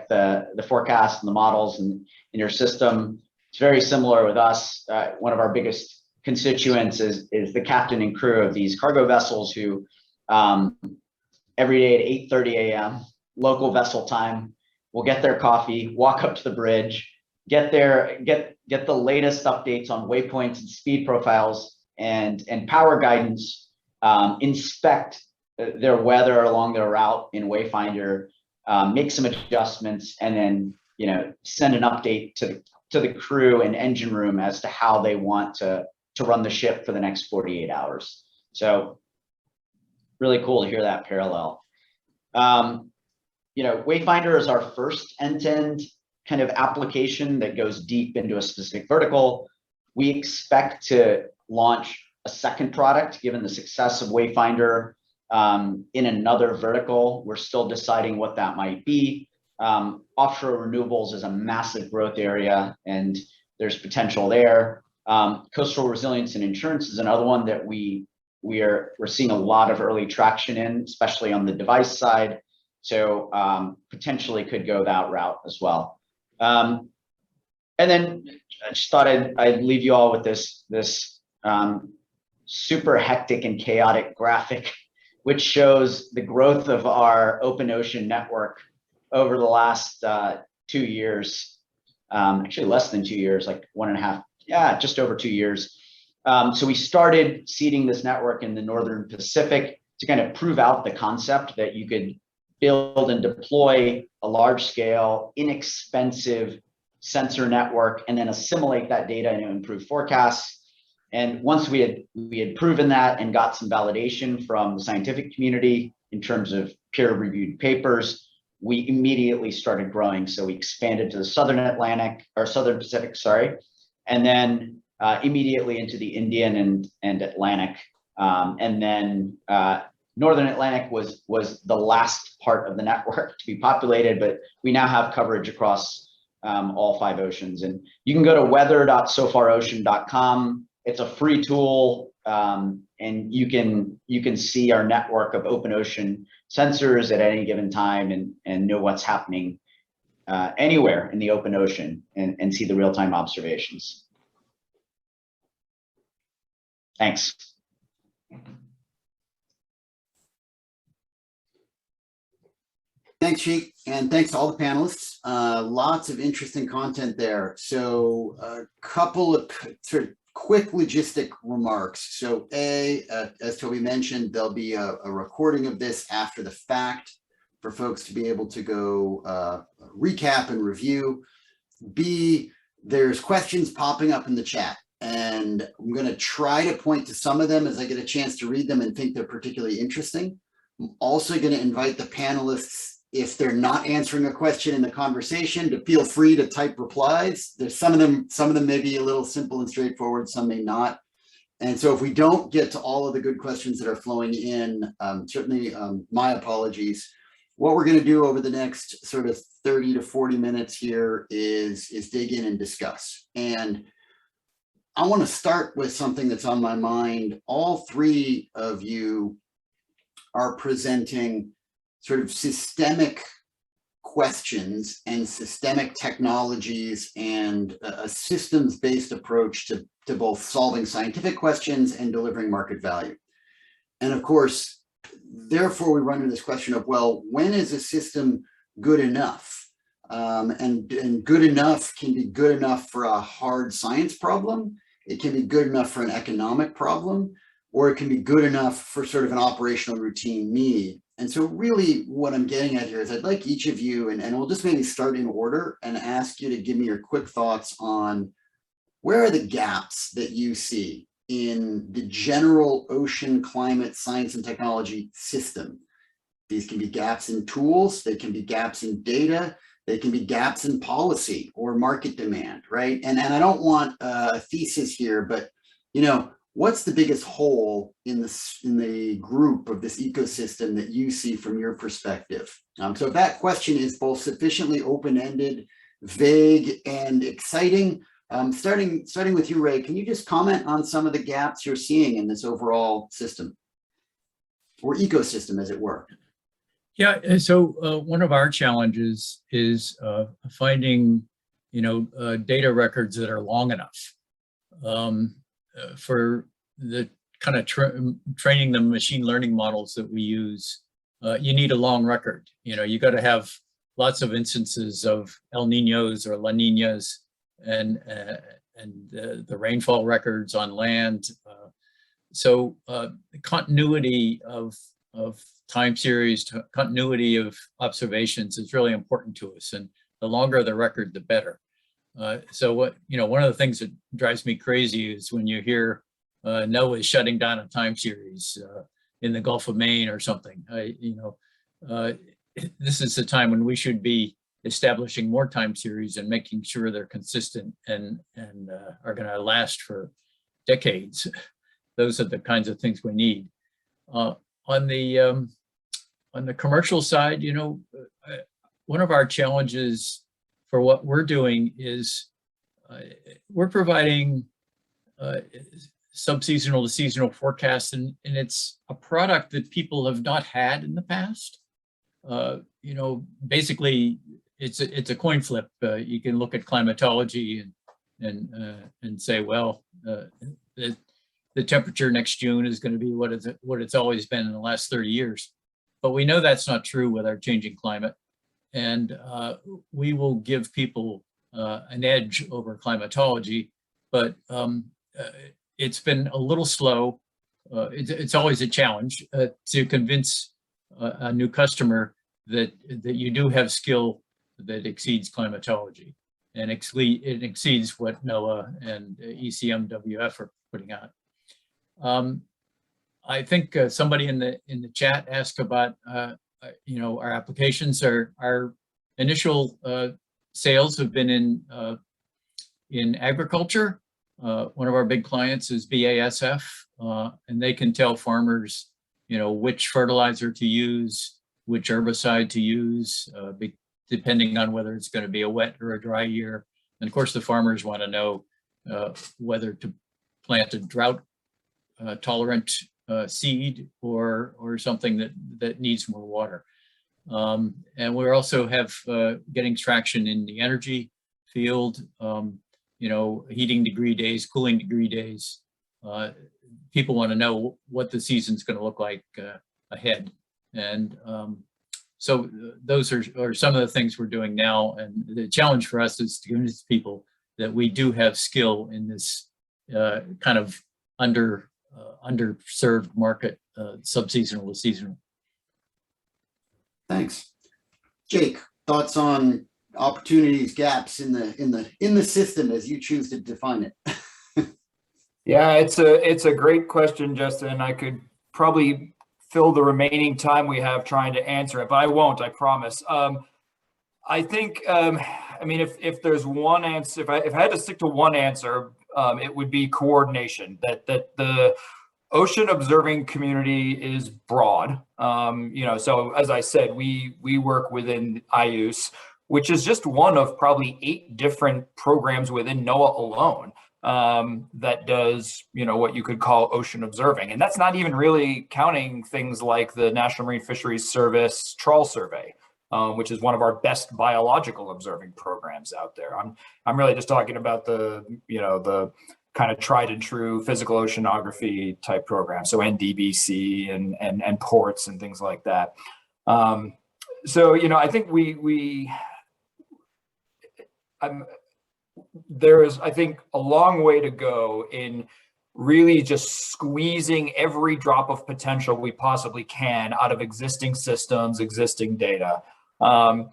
the forecast and the models in your system. It's very similar with us. One of our biggest constituents is the captain and crew of these cargo vessels who every day at 8:30 a.m. local vessel time will get their coffee, walk up to the bridge, get the latest updates on waypoints and speed profiles and power guidance, inspect their weather along their route in Wayfinder, make some adjustments, and then, you know, send an update to the crew and engine room as to how they want to run the ship for the next 48 hours. So really cool to hear that parallel. You know, Wayfinder is our first end-to-end kind of application that goes deep into a specific vertical. We expect to launch a second product given the success of Wayfinder in another vertical. We're still deciding what that might be. Offshore renewables is a massive growth area and there's potential there. Coastal resilience and insurance is another one that we're seeing a lot of early traction in, especially on the device side. So potentially could go that route as well. And then I just thought I'd leave you all with this super hectic and chaotic graphic, which shows the growth of our open ocean network over the last 2 years, actually less than 2 years, like 1.5, yeah, just over 2 years. So we started seeding this network in the Northern Pacific to kind of prove out the concept that you could build and deploy a large scale, inexpensive sensor network and then assimilate that data into improved forecasts. And once we had proven that and got some validation from the scientific community in terms of peer-reviewed papers, we immediately started growing. So we expanded to the Southern Pacific, sorry, and then immediately into the Indian and Atlantic. And then Northern Atlantic was the last part of the network to be populated, but we now have coverage across all 5 oceans. And you can go to weather.sofarocean.com. It's a free tool, and you can see our network of open ocean sensors at any given time and know what's happening anywhere in the open ocean and see the real-time observations. Thanks. Thanks, Sheik, and thanks to all the panelists. Lots of interesting content there. So a couple of sort of quick logistic remarks. So as Toby mentioned, there'll be a recording of this after the fact for folks to be able to go recap and review. B, there's questions popping up in the chat, and I'm going to try to point to some of them as I get a chance to read them and think they're particularly interesting. I'm also going to invite the panelists, if they're not answering a question in the conversation, to feel free to type replies. There's some of them may be a little simple and straightforward, some may not. And so if we don't get to all of the good questions that are flowing in, certainly my apologies. What we're going to do over the next sort of 30 to 40 minutes here is dig in and discuss. And I want to start with something that's on my mind. All 3 of you are presenting sort of systemic questions and systemic technologies and a systems-based approach to both solving scientific questions and delivering market value. And of course, therefore, we run into this question of, well, when is a system good enough? And good enough can be good enough for a hard science problem. It can be good enough for an economic problem, or it can be good enough for sort of an operational routine need. And so really what I'm getting at here is I'd like each of you, and we'll just maybe start in order and ask you to give me your quick thoughts on where are the gaps that you see in the general ocean climate science and technology system. These can be gaps in tools, they can be gaps in data, they can be gaps in policy or market demand, right? And I don't want a thesis here, but what's the biggest hole in the group of this ecosystem that you see from your perspective? So if that question is both sufficiently open-ended, vague, and exciting, starting with you, Ray, can you just comment on some of the gaps you're seeing in this overall system or ecosystem, as it were? Yeah, and so one of our challenges is finding, data records that are long enough for the kind of training the machine learning models that we use. You need a long record. You got to have lots of instances of El Niños or La Niñas and the rainfall records on land. So continuity of time series, continuity of observations is really important to us, and the longer the record, the better. So one of the things that drives me crazy is when you hear NOAA is shutting down a time series in the Gulf of Maine or something. This is the time when we should be establishing more time series and making sure they're consistent and are going to last for decades. Those are the kinds of things we need. On the commercial side, one of our challenges for what we're doing is we're providing subseasonal to seasonal forecasts, and it's a product that people have not had in the past. Basically, it's a coin flip. You can look at climatology and say, well, the temperature next June is going to be what it's always been in the last 30 years. But we know that's not true with our changing climate. And we will give people an edge over climatology, but it's been a little slow. It's always a challenge to convince a new customer that you do have skill that exceeds climatology, and it exceeds what NOAA and ECMWF are putting out. I think somebody in the chat asked about our applications. Our initial sales have been in agriculture. One of our big clients is BASF, and they can tell farmers, which fertilizer to use, which herbicide to use, depending on whether it's going to be a wet or a dry year. And of course, the farmers want to know whether to plant a drought tolerant seed or something that needs more water. And we also have getting traction in the energy field, heating degree days, cooling degree days. People want to know what the season's going to look like ahead. And so those are some of the things we're doing now. And the challenge for us is to convince people that we do have skill in this kind of underserved market, subseasonal to seasonal. Thanks. Jake, thoughts on opportunities, gaps in the system as you choose to define it? Yeah, it's a great question, Justin. I could probably fill the remaining time we have trying to answer it, but I won't, I promise. I think, if there's one answer, if I had to stick to one answer, it would be coordination. That the ocean observing community is broad. So as I said, we work within IUCE, which is just one of probably 8 different programs within NOAA alone that does, what you could call ocean observing. And that's not even really counting things like the National Marine Fisheries Service Trawl Survey, which is one of our best biological observing programs out there. I'm really just talking about the kind of tried and true physical oceanography type program. So NDBC and ports and things like that. I think there is, I think, a long way to go in really just squeezing every drop of potential we possibly can out of existing systems, existing data. So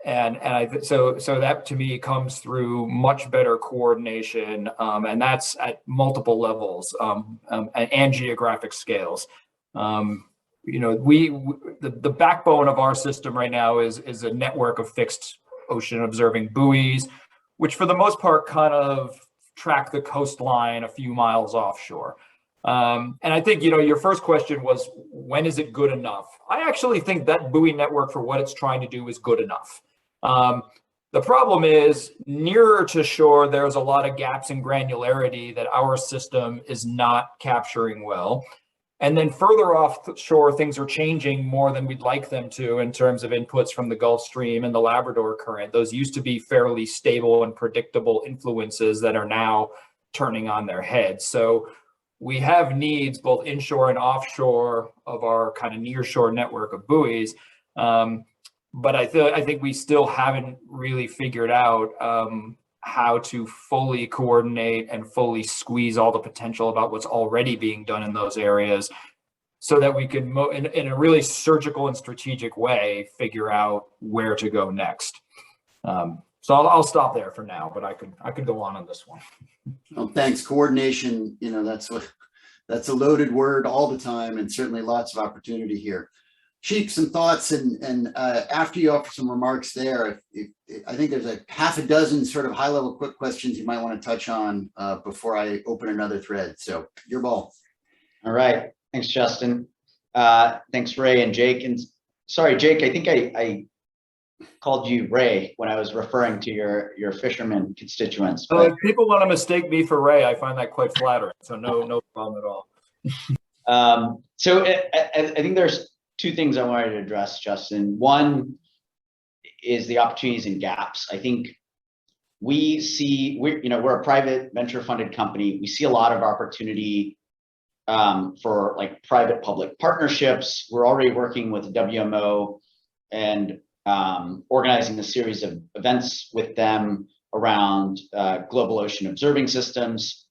that to me comes through much better coordination, and that's at multiple levels and geographic scales. the backbone of our system right now is a network of fixed ocean observing buoys, which for the most part kind of track the coastline a few miles offshore. And I think, your first question was, when is it good enough? I actually think that buoy network for what it's trying to do is good enough. The problem is, nearer to shore, there's a lot of gaps in granularity that our system is not capturing well. And then further offshore, things are changing more than we'd like them to in terms of inputs from the Gulf Stream and the Labrador Current. Those used to be fairly stable and predictable influences that are now turning on their heads. So we have needs both inshore and offshore of our kind of nearshore network of buoys. But I think we still haven't really figured out how to fully coordinate and fully squeeze all the potential about what's already being done in those areas, so that we can, in a really surgical and strategic way, figure out where to go next. So I'll stop there for now, but I could go on this one. Well, thanks. Coordination, that's a loaded word all the time, and certainly lots of opportunity here. Sheik, some thoughts, and after you offer some remarks there, I think there's a half a dozen sort of high-level quick questions you might want to touch on before I open another thread. So your ball. All right. Thanks, Justin. Thanks, Ray and Jake. And sorry, Jake, I think I called you Ray when I was referring to your fisherman constituents. But if people want to mistake me for Ray, I find that quite flattering. So no problem at all. So I think there's two things I wanted to address, Justin. One is the opportunities and gaps. I think we're a private venture funded company. We see a lot of opportunity for like private public partnerships. We're already working with WMO and organizing a series of events with them around global ocean observing systems.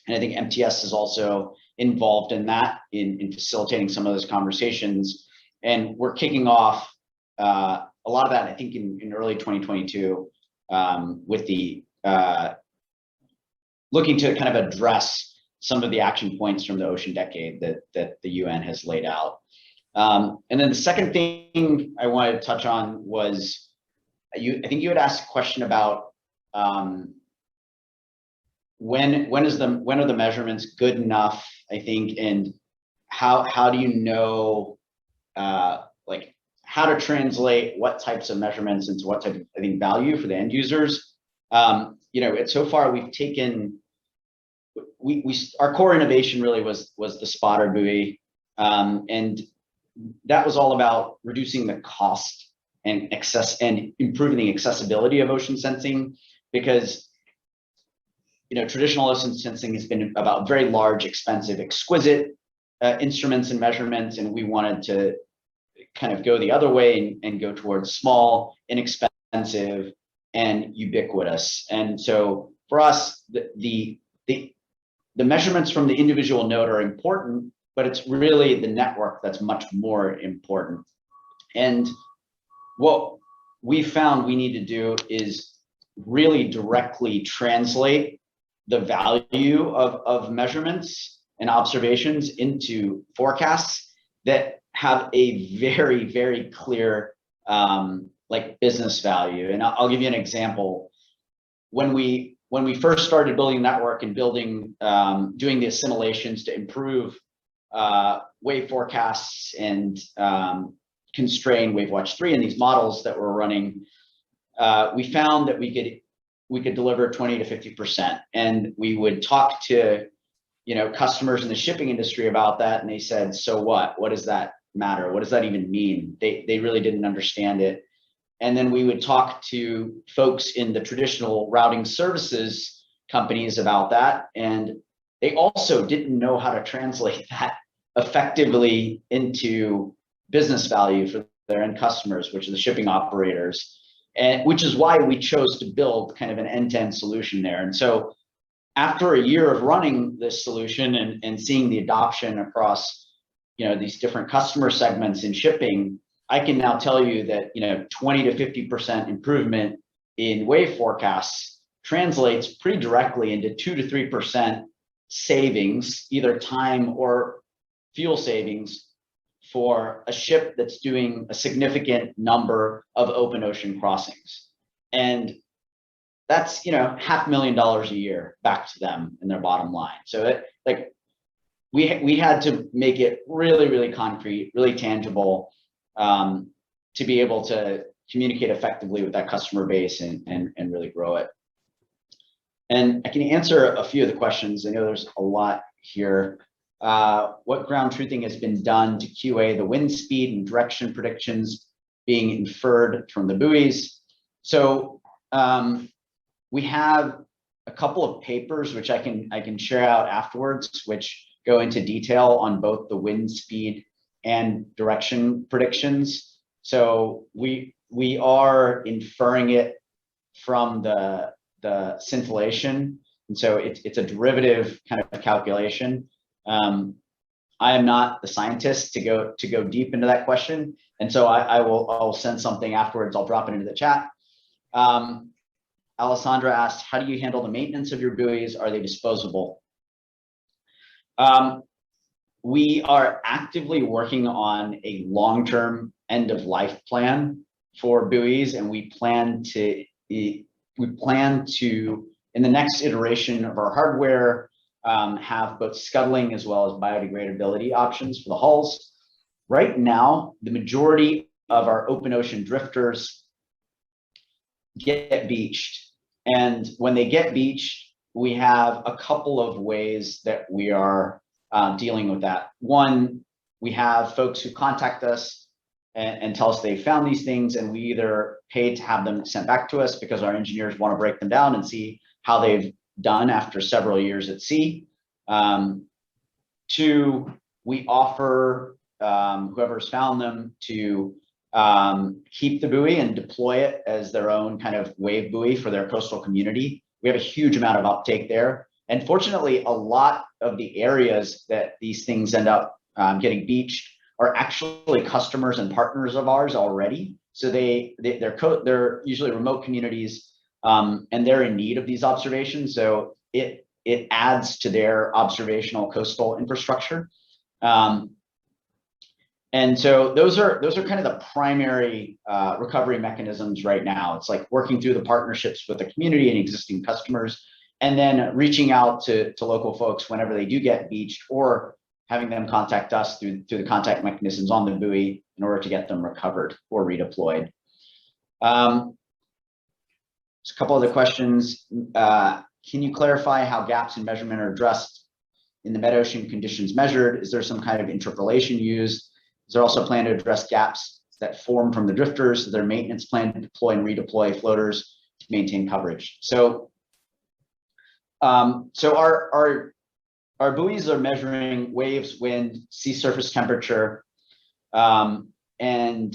And I think MTS is also involved in that, in facilitating some of those conversations. And we're kicking off a lot of that, I think, in early 2022 with the looking to kind of address some of the action points from the Ocean Decade that the UN has laid out. And then the second thing I wanted to touch on was, I think you had asked a question about when are the measurements good enough, I think, and how do you know like how to translate what types of measurements into what type of, I think, value for the end users. So far we've taken, our core innovation really was the spotter buoy, and that was all about reducing the cost and improving the accessibility of ocean sensing, because traditional ocean sensing has been about very large, expensive, exquisite instruments and measurements, and we wanted to kind of go the other way and go towards small, inexpensive, and ubiquitous. And so for us, the measurements from the individual node are important, but it's really the network that's much more important. And what we found we need to do is really directly translate the value of measurements and observations into forecasts that have a very, very clear like business value. And I'll give you an example. When we first started building network and doing the assimilations to improve wave forecasts and constrain WaveWatch 3 and these models that we're running, we found that we could deliver 20 to 50%. And we would talk to customers in the shipping industry about that, and they said, so what? What does that matter? What does that even mean? They really didn't understand it. And then we would talk to folks in the traditional routing services companies about that, and they also didn't know how to translate that effectively into business value for their end customers, which are the shipping operators, and which is why we chose to build kind of an end-to-end solution there. And so after a year of running this solution and seeing the adoption across these different customer segments in shipping, I can now tell you that 20 to 50% improvement in wave forecasts translates pretty directly into 2 to 3% savings, either time or fuel savings, for a ship that's doing a significant number of open ocean crossings. And that's, $500,000 a year back to them in their bottom line. So we had to make it really, really concrete, really tangible, to be able to communicate effectively with that customer base and really grow it. And I can answer a few of the questions. I know there's a lot here. What ground truthing has been done to QA the wind speed and direction predictions being inferred from the buoys? So we have a couple of papers which I can share out afterwards, which go into detail on both the wind speed and direction predictions. So we are inferring it from the scintillation, and so it's a derivative kind of calculation. I am not the scientist to go deep into that question, and so I'll send something afterwards. I'll drop it into the chat. Alessandra asked, how do you handle the maintenance of your buoys? Are they disposable? We are actively working on a long-term end of life plan for buoys, and we plan to, in the next iteration of our hardware, have both scuttling as well as biodegradability options for the hulls. Right now, the majority of our open ocean drifters get beached. And when they get beached, we have a couple of ways that we are dealing with that. One, we have folks who contact us and tell us they found these things, and we either pay to have them sent back to us because our engineers want to break them down and see how they've done after several years at sea. Two, we offer whoever's found them to keep the buoy and deploy it as their own kind of wave buoy for their coastal community. We have a huge amount of uptake there. And fortunately, a lot of the areas that these things end up getting beached are actually customers and partners of ours already. So they're usually remote communities, and they're in need of these observations. So it adds to their observational coastal infrastructure. And so those are kind of the primary recovery mechanisms right now. It's like working through the partnerships with the community and existing customers, and then reaching out to local folks whenever they do get beached, or having them contact us through the contact mechanisms on the buoy in order to get them recovered or redeployed. There's a couple other questions. Can you clarify how gaps in measurement are addressed in the metocean conditions measured? Is there some kind of interpolation used? Is there also a plan to address gaps that form from the drifters? Is there a maintenance plan to deploy and redeploy floaters to maintain coverage? So, our buoys are measuring waves, wind, sea surface temperature, and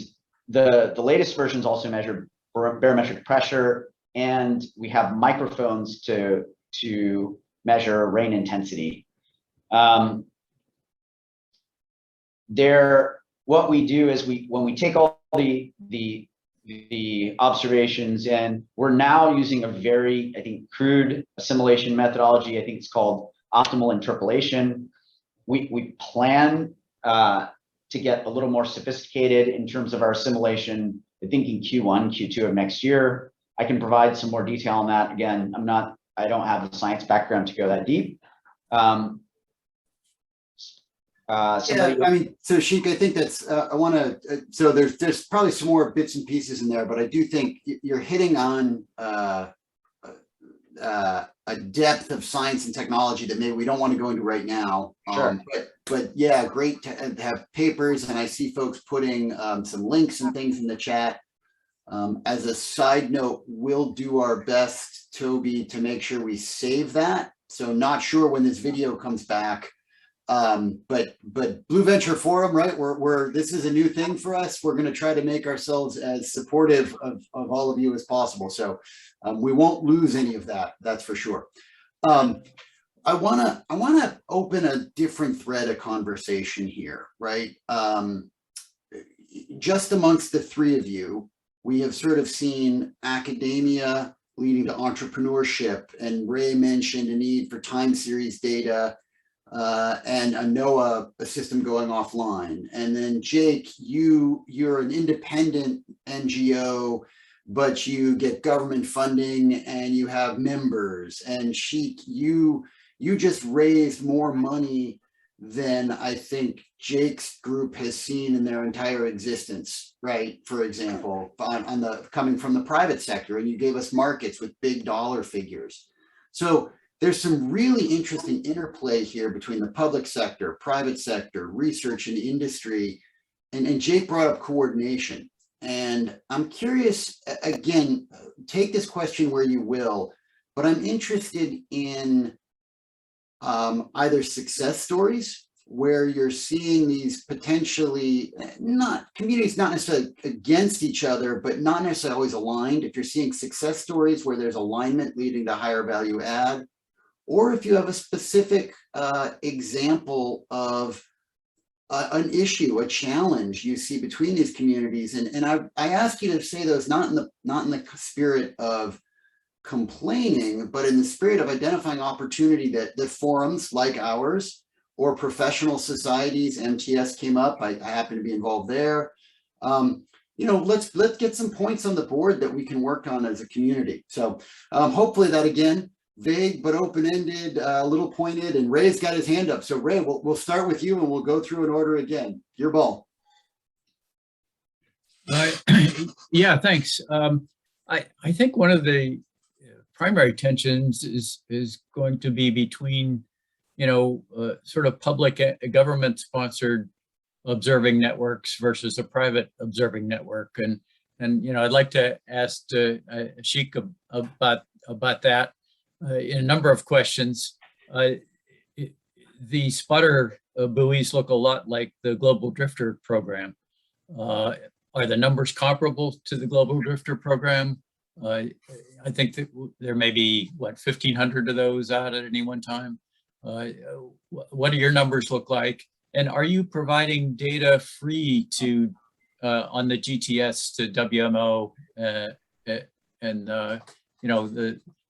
the latest versions also measure barometric pressure, and we have microphones to measure rain intensity. What we do is when we take all the observations in, we're now using a very, I think, crude assimilation methodology. I think it's called optimal interpolation. We plan to get a little more sophisticated in terms of our assimilation, I think in Q1, Q2 of next year. I can provide some more detail on that. Again, I don't have a science background to go that deep. So Sheik, I think that's, so there's probably some more bits and pieces in there, but I do think you're hitting on a depth of science and technology that maybe we don't want to go into right now. Sure. But yeah, great to have papers, and I see folks putting some links and things in the chat. As a side note, we'll do our best, Toby, to make sure we save that. So not sure when this video comes back. But Blue Venture Forum, right? This is a new thing for us. We're going to try to make ourselves as supportive of all of you as possible. So we won't lose any of that. That's for sure. I want to open a different thread of conversation here, right? Just amongst the three of you, we have sort of seen academia leading to entrepreneurship, and Ray mentioned a need for time series data. and a NOAA system going offline. And then Jake, you're an independent NGO, but you get government funding and you have members. And Sheik, you just raised more money than I think Jake's group has seen in their entire existence, right? For example, on the coming from the private sector, and you gave us markets with big dollar figures. So there's some really interesting interplay here between the public sector, private sector, research and industry. And Jake brought up coordination. And I'm curious, again, take this question where you will, but I'm interested in either success stories where you're seeing these potentially communities not necessarily against each other, but not necessarily always aligned. If you're seeing success stories where there's alignment leading to higher value add, or if you have a specific example of an issue, a challenge you see between these communities. And I ask you to say those not in the spirit of complaining, but in the spirit of identifying opportunity that forums like ours or professional societies, MTS came up, I happen to be involved there. Let's get some points on the board that we can work on as a community. So hopefully that, again, vague but open-ended, a little pointed, and Ray's got his hand up. So Ray, we'll start with you and we'll go through in order again. Your ball. Yeah, thanks. I think one of the primary tensions is going to be between, sort of public government-sponsored observing networks versus a private observing network, and I'd like to ask Sheik about that in a number of questions. The spotter buoys look a lot like the Global Drifter program. Are the numbers comparable to the Global Drifter program? I think that there may be, 1,500 of those out at any one time. What do your numbers look like? And are you providing data free to on the GTS to WMO and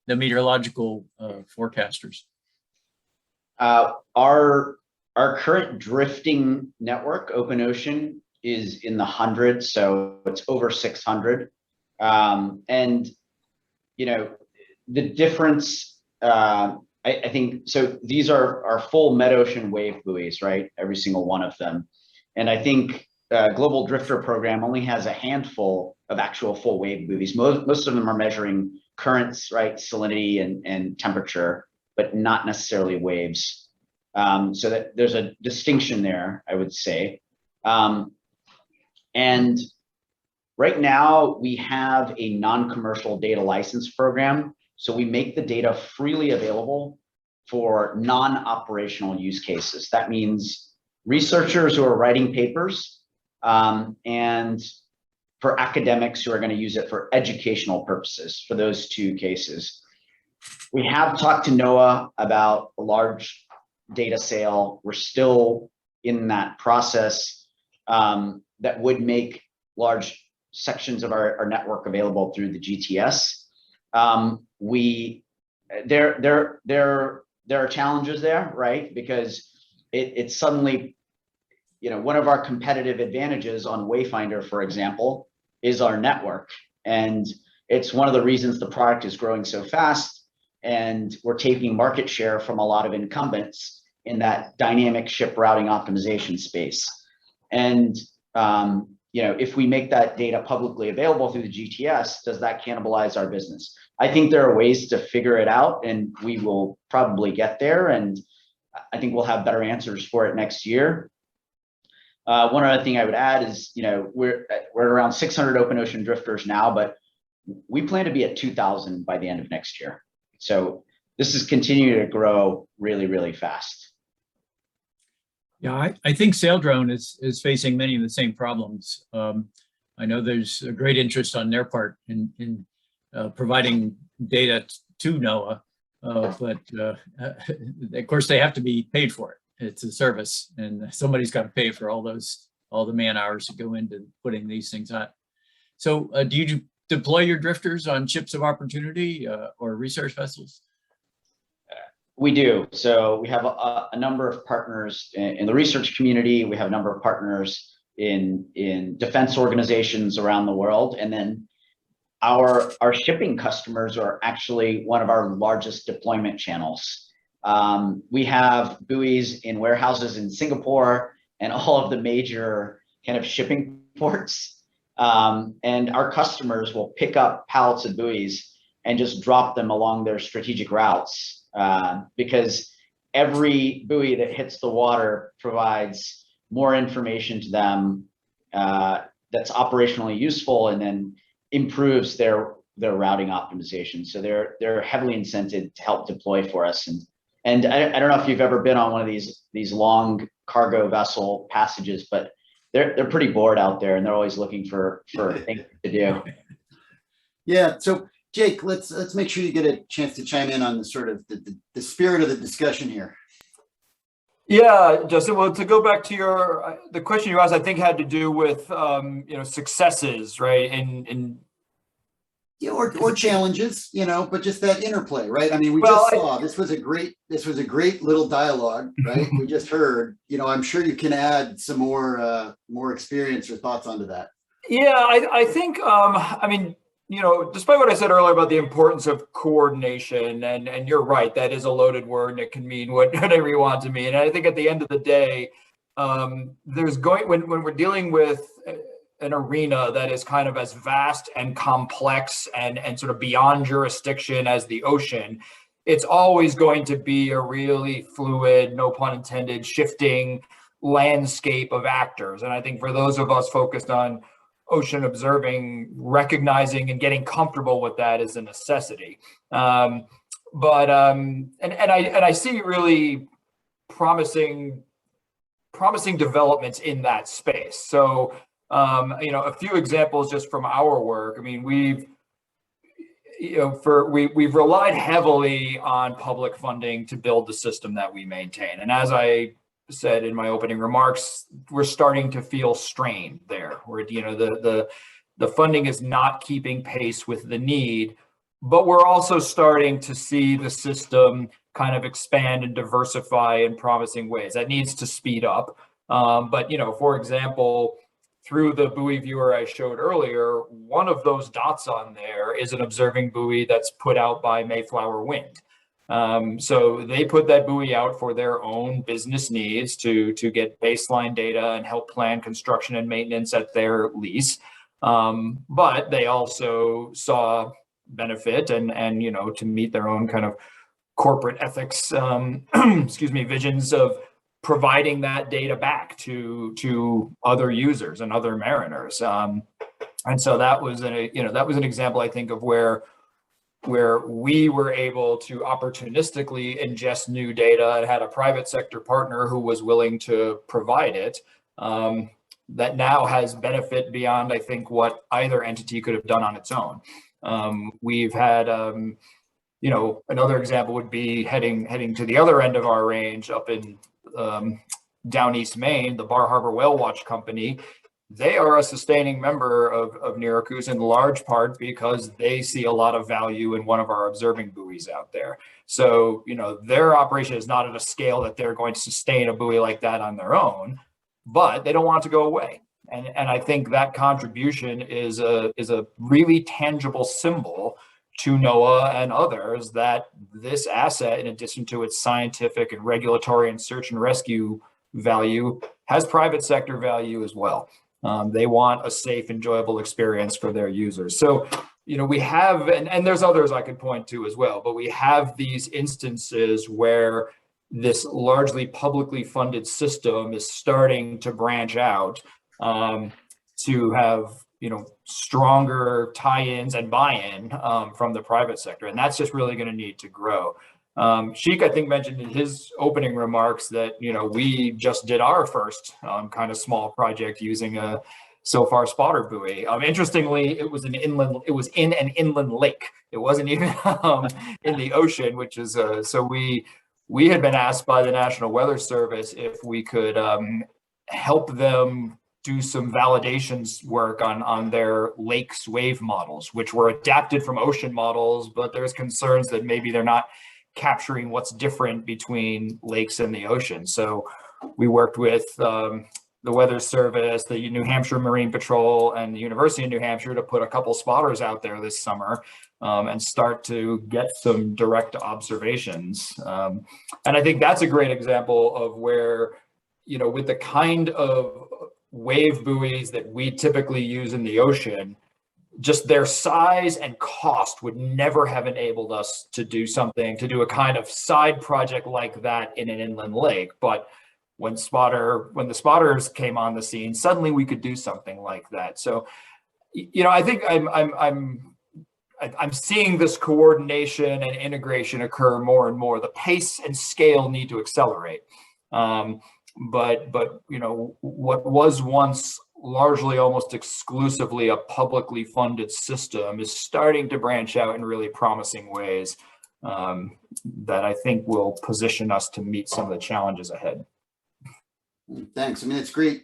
the meteorological forecasters? Our current drifting network, Open Ocean, is in the hundreds, so it's over 600. And the difference, I think, so these are our full metocean wave buoys, right? Every single one of them. And I think Global Drifter program only has a handful of actual full wave buoys. Most of them are measuring currents, right? Salinity and temperature, but not necessarily waves. So that there's a distinction there, I would say. And right now we have a non-commercial data license program. So we make the data freely available for non-operational use cases. That means researchers who are writing papers and for academics who are going to use it for educational purposes for those two cases. We have talked to NOAA about a large data sale. We're still in that process that would make large sections of our network available through the GTS. There are challenges there, right? Because it's suddenly, one of our competitive advantages on Wayfinder, for example, is our network. And it's one of the reasons the product is growing so fast. And we're taking market share from a lot of incumbents in that dynamic ship routing optimization space. And, if we make that data publicly available through the GTS, does that cannibalize our business? I think there are ways to figure it out, and we will probably get there. And I think we'll have better answers for it next year. One other thing I would add is, we're at around 600 open ocean drifters now, but we plan to be at 2,000 by the end of next year. So this is continuing to grow really, really fast. Yeah, I think Saildrone is facing many of the same problems. I know there's a great interest on their part in providing data to NOAA, but of course they have to be paid for it. It's a service, and somebody's got to pay for all the man hours that go into putting these things out. So do you deploy your drifters on ships of opportunity or research vessels? We do. So we have a number of partners in the research community. We have a number of partners in defense organizations around the world. And then our shipping customers are actually one of our largest deployment channels. We have buoys in warehouses in Singapore and all of the major kind of shipping ports. And our customers will pick up pallets of buoys and just drop them along their strategic routes. Because every buoy that hits the water provides more information to them that's operationally useful, and then improves their routing optimization. So they're heavily incented to help deploy for us. And I don't know if you've ever been on one of these long cargo vessel passages, but they're pretty bored out there, and they're always looking for things to do. Yeah. So Jake, let's make sure you get a chance to chime in on the sort of the spirit of the discussion here. Yeah, Justin. Well, to go back to the question you asked, I think had to do with successes, right? And Yeah, or challenges, but just that interplay, right? I mean, we this was a great little dialogue, right? We just heard, I'm sure you can add some more experience or thoughts onto that. Yeah, I think, despite what I said earlier about the importance of coordination, and you're right, that is a loaded word and it can mean whatever you want to mean. And I think at the end of the day, when we're dealing with an arena that is kind of as vast and complex and sort of beyond jurisdiction as the ocean, it's always going to be a really fluid, no pun intended, shifting landscape of actors. And I think for those of us focused on ocean observing, recognizing and getting comfortable with that is a necessity. I see really promising developments in that space. So, a few examples just from our work. I mean, we've relied heavily on public funding to build the system that we maintain. And as I said in my opening remarks, we're starting to feel strain there, where the funding is not keeping pace with the need, but we're also starting to see the system kind of expand and diversify in promising ways. That needs to speed up. For example, through the buoy viewer I showed earlier, one of those dots on there is an observing buoy that's put out by Mayflower Wind. So they put that buoy out for their own business needs to get baseline data and help plan construction and maintenance at their lease. But they also saw benefit and to meet their own kind of corporate ethics, visions of providing that data back to other users and other mariners. And so that was an example, I think, of where we were able to opportunistically ingest new data and had a private sector partner who was willing to provide it, that now has benefit beyond, I think, what either entity could have done on its own. We've had, another example would be heading to the other end of our range up in down East Maine, the Bar Harbor Whale Watch Company. They are a sustaining member of NERACOOS in large part because they see a lot of value in one of our observing buoys out there. So, their operation is not at a scale that they're going to sustain a buoy like that on their own, but they don't want it to go away. And I think that contribution is a really tangible symbol to NOAA and others that this asset, in addition to its scientific and regulatory and search and rescue value, has private sector value as well. They want a safe, enjoyable experience for their users. So, we have, and there's others I could point to as well, but we have these instances where this largely publicly funded system is starting to branch out to have, stronger tie-ins and buy-in from the private sector. And that's just really going to need to grow. Sheik, I think, mentioned in his opening remarks that, we just did our first kind of small project using a SOFAR spotter buoy. Interestingly, it was in an inland lake. It wasn't even in the ocean, which is, so we had been asked by the National Weather Service if we could help them do some validations work on their lakes wave models, which were adapted from ocean models, but there's concerns that maybe they're not capturing what's different between lakes and the ocean. So we worked with the Weather Service, the New Hampshire Marine Patrol, and the University of New Hampshire to put a couple spotters out there this summer and start to get some direct observations. And I think that's a great example of where, with the kind of wave buoys that we typically use in the ocean, just their size and cost would never have enabled us to do a kind of side project like that in an inland lake. But when the spotters came on the scene, suddenly we could do something like that. So, I think I'm seeing this coordination and integration occur more and more. The pace and scale need to accelerate. But what was once largely almost exclusively a publicly funded system is starting to branch out in really promising ways that I think will position us to meet some of the challenges ahead. Thanks. I mean, it's great.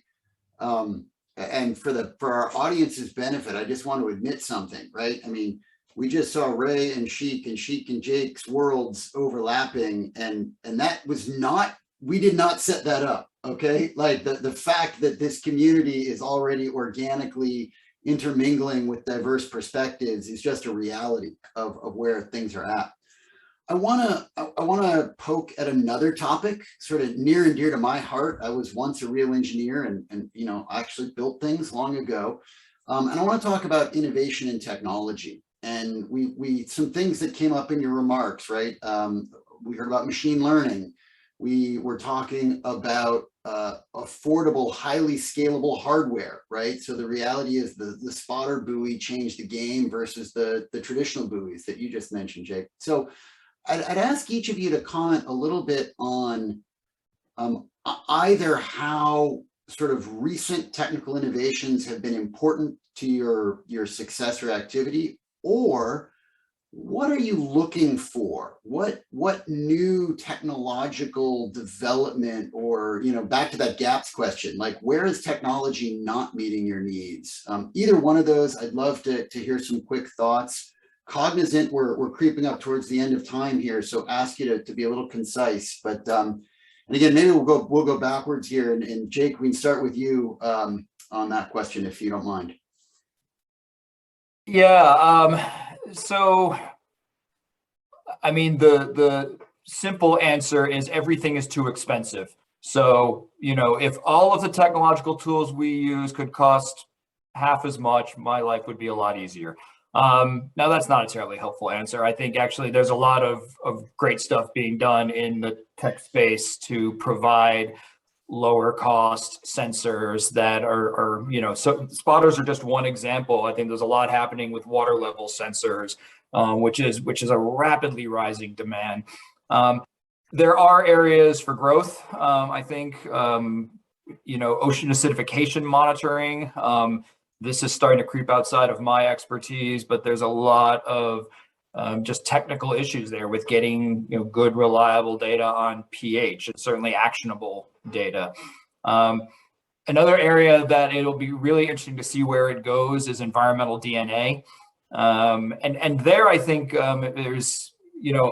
And for our audience's benefit, I just want to admit something, right? I mean, we just saw Ray and Sheik and Jake's worlds overlapping, and that was not, we did not set that up. Okay. Like the fact that this community is already organically intermingling with diverse perspectives is just a reality of where things are at. I want to poke at another topic sort of near and dear to my heart. I was once a real engineer and I actually built things long ago. And I want to talk about innovation and technology. And we some things that came up in your remarks, right? We heard about machine learning. We were talking about affordable, highly scalable hardware, right? So the reality is the spotter buoy changed the game versus the traditional buoys that you just mentioned, Jake. So I'd ask each of you to comment a little bit on either how sort of recent technical innovations have been important to your success or activity, or what are you looking for? What new technological development, or back to that gaps question, like where is technology not meeting your needs? Either one of those, I'd love to hear some quick thoughts. Cognizant we're creeping up towards the end of time here, so ask you to be a little concise. But and again, maybe we'll go backwards here, and Jake, we can start with you on that question if you don't mind. Yeah. So, I mean, the simple answer is everything is too expensive. So, if all of the technological tools we use could cost half as much, my life would be a lot easier. Now, that's not a terribly helpful answer. I think actually there's a lot of great stuff being done in the tech space to provide lower cost sensors that are so spotters are just one example. I think there's a lot happening with water level sensors, which is a rapidly rising demand. There are areas for growth. I think, ocean acidification monitoring. This is starting to creep outside of my expertise, but there's a lot of just technical issues there with getting good, reliable data on pH, and certainly actionable data. Another area that it'll be really interesting to see where it goes is environmental DNA. And there, I think there's,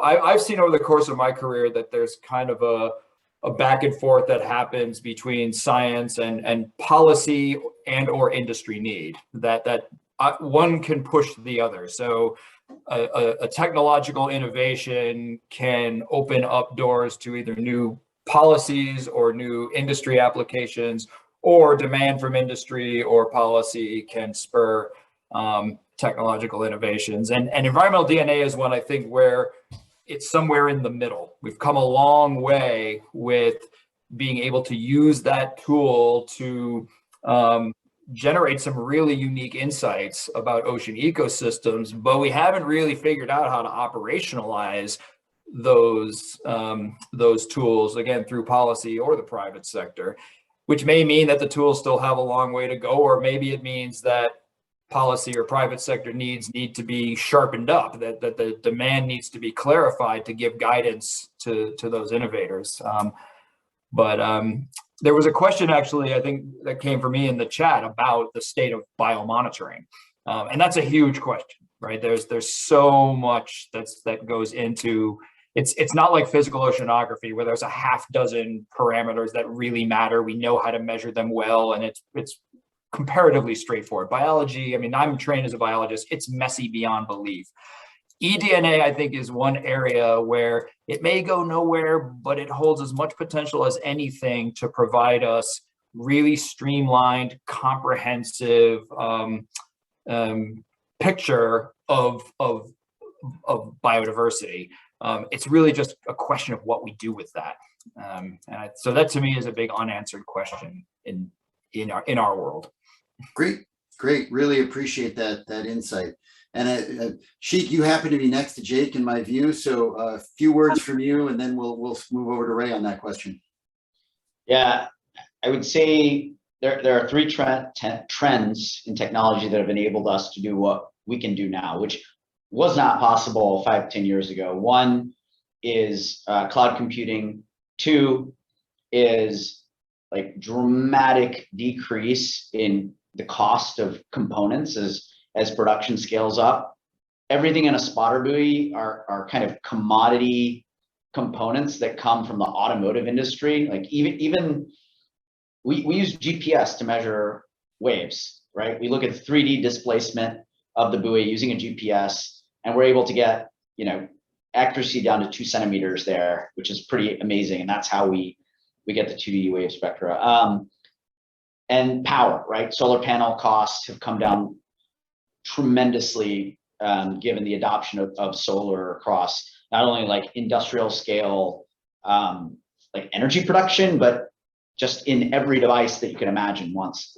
I've seen over the course of my career that there's kind of a back and forth that happens between science and policy and or industry need, that one can push the other. So a technological innovation can open up doors to either new policies or new industry applications, or demand from industry or policy can spur technological innovations. And environmental DNA is one, I think, where it's somewhere in the middle. We've come a long way with being able to use that tool to generate some really unique insights about ocean ecosystems, but we haven't really figured out how to operationalize those tools, again, through policy or the private sector, which may mean that the tools still have a long way to go, or maybe it means that policy or private sector needs need to be sharpened up, that the demand needs to be clarified to give guidance to those innovators. But there was a question, actually, I think that came from me in the chat about the state of biomonitoring. And that's a huge question, right? There's so much that goes into it's not like physical oceanography where there's a half dozen parameters that really matter. We know how to measure them well, and it's comparatively straightforward. Biology, I mean, I'm trained as a biologist. It's messy beyond belief. eDNA, I think, is one area where it may go nowhere, but it holds as much potential as anything to provide us really streamlined, comprehensive picture of biodiversity. It's really just a question of what we do with that. So that to me is a big unanswered question in our world. Great. Really appreciate that insight. And Sheik, you happen to be next to Jake in my view. So a few words from you, and then we'll move over to Ray on that question. Yeah, I would say there are three trends in technology that have enabled us to do what we can do now, which was not possible 5-10 years ago. One is cloud computing. Two is like dramatic decrease in the cost of components as production scales up. Everything in a spotter buoy are kind of commodity components that come from the automotive industry. Like even we use GPS to measure waves, right? We look at the 3D displacement of the buoy using a GPS, and we're able to get, accuracy down to 2 centimeters there, which is pretty amazing. And that's how we get the 2D wave spectra. And power, right? Solar panel costs have come down tremendously, given the adoption of solar across not only like industrial scale, like energy production, but just in every device that you can imagine once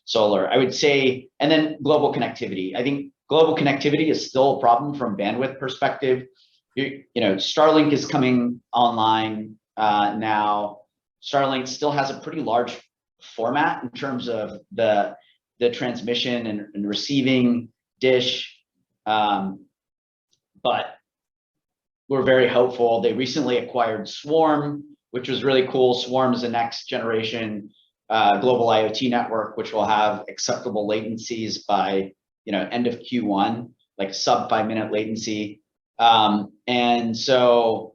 solar, I would say. And then global connectivity. I think global connectivity is still a problem from bandwidth perspective. Starlink is coming online now. Starlink still has a pretty large format in terms of the transmission and receiving dish, but we're very hopeful. They recently acquired Swarm, which was really cool. Swarm is the next generation global IoT network, which will have acceptable latencies by end of Q1, like sub 5-minute latency. And so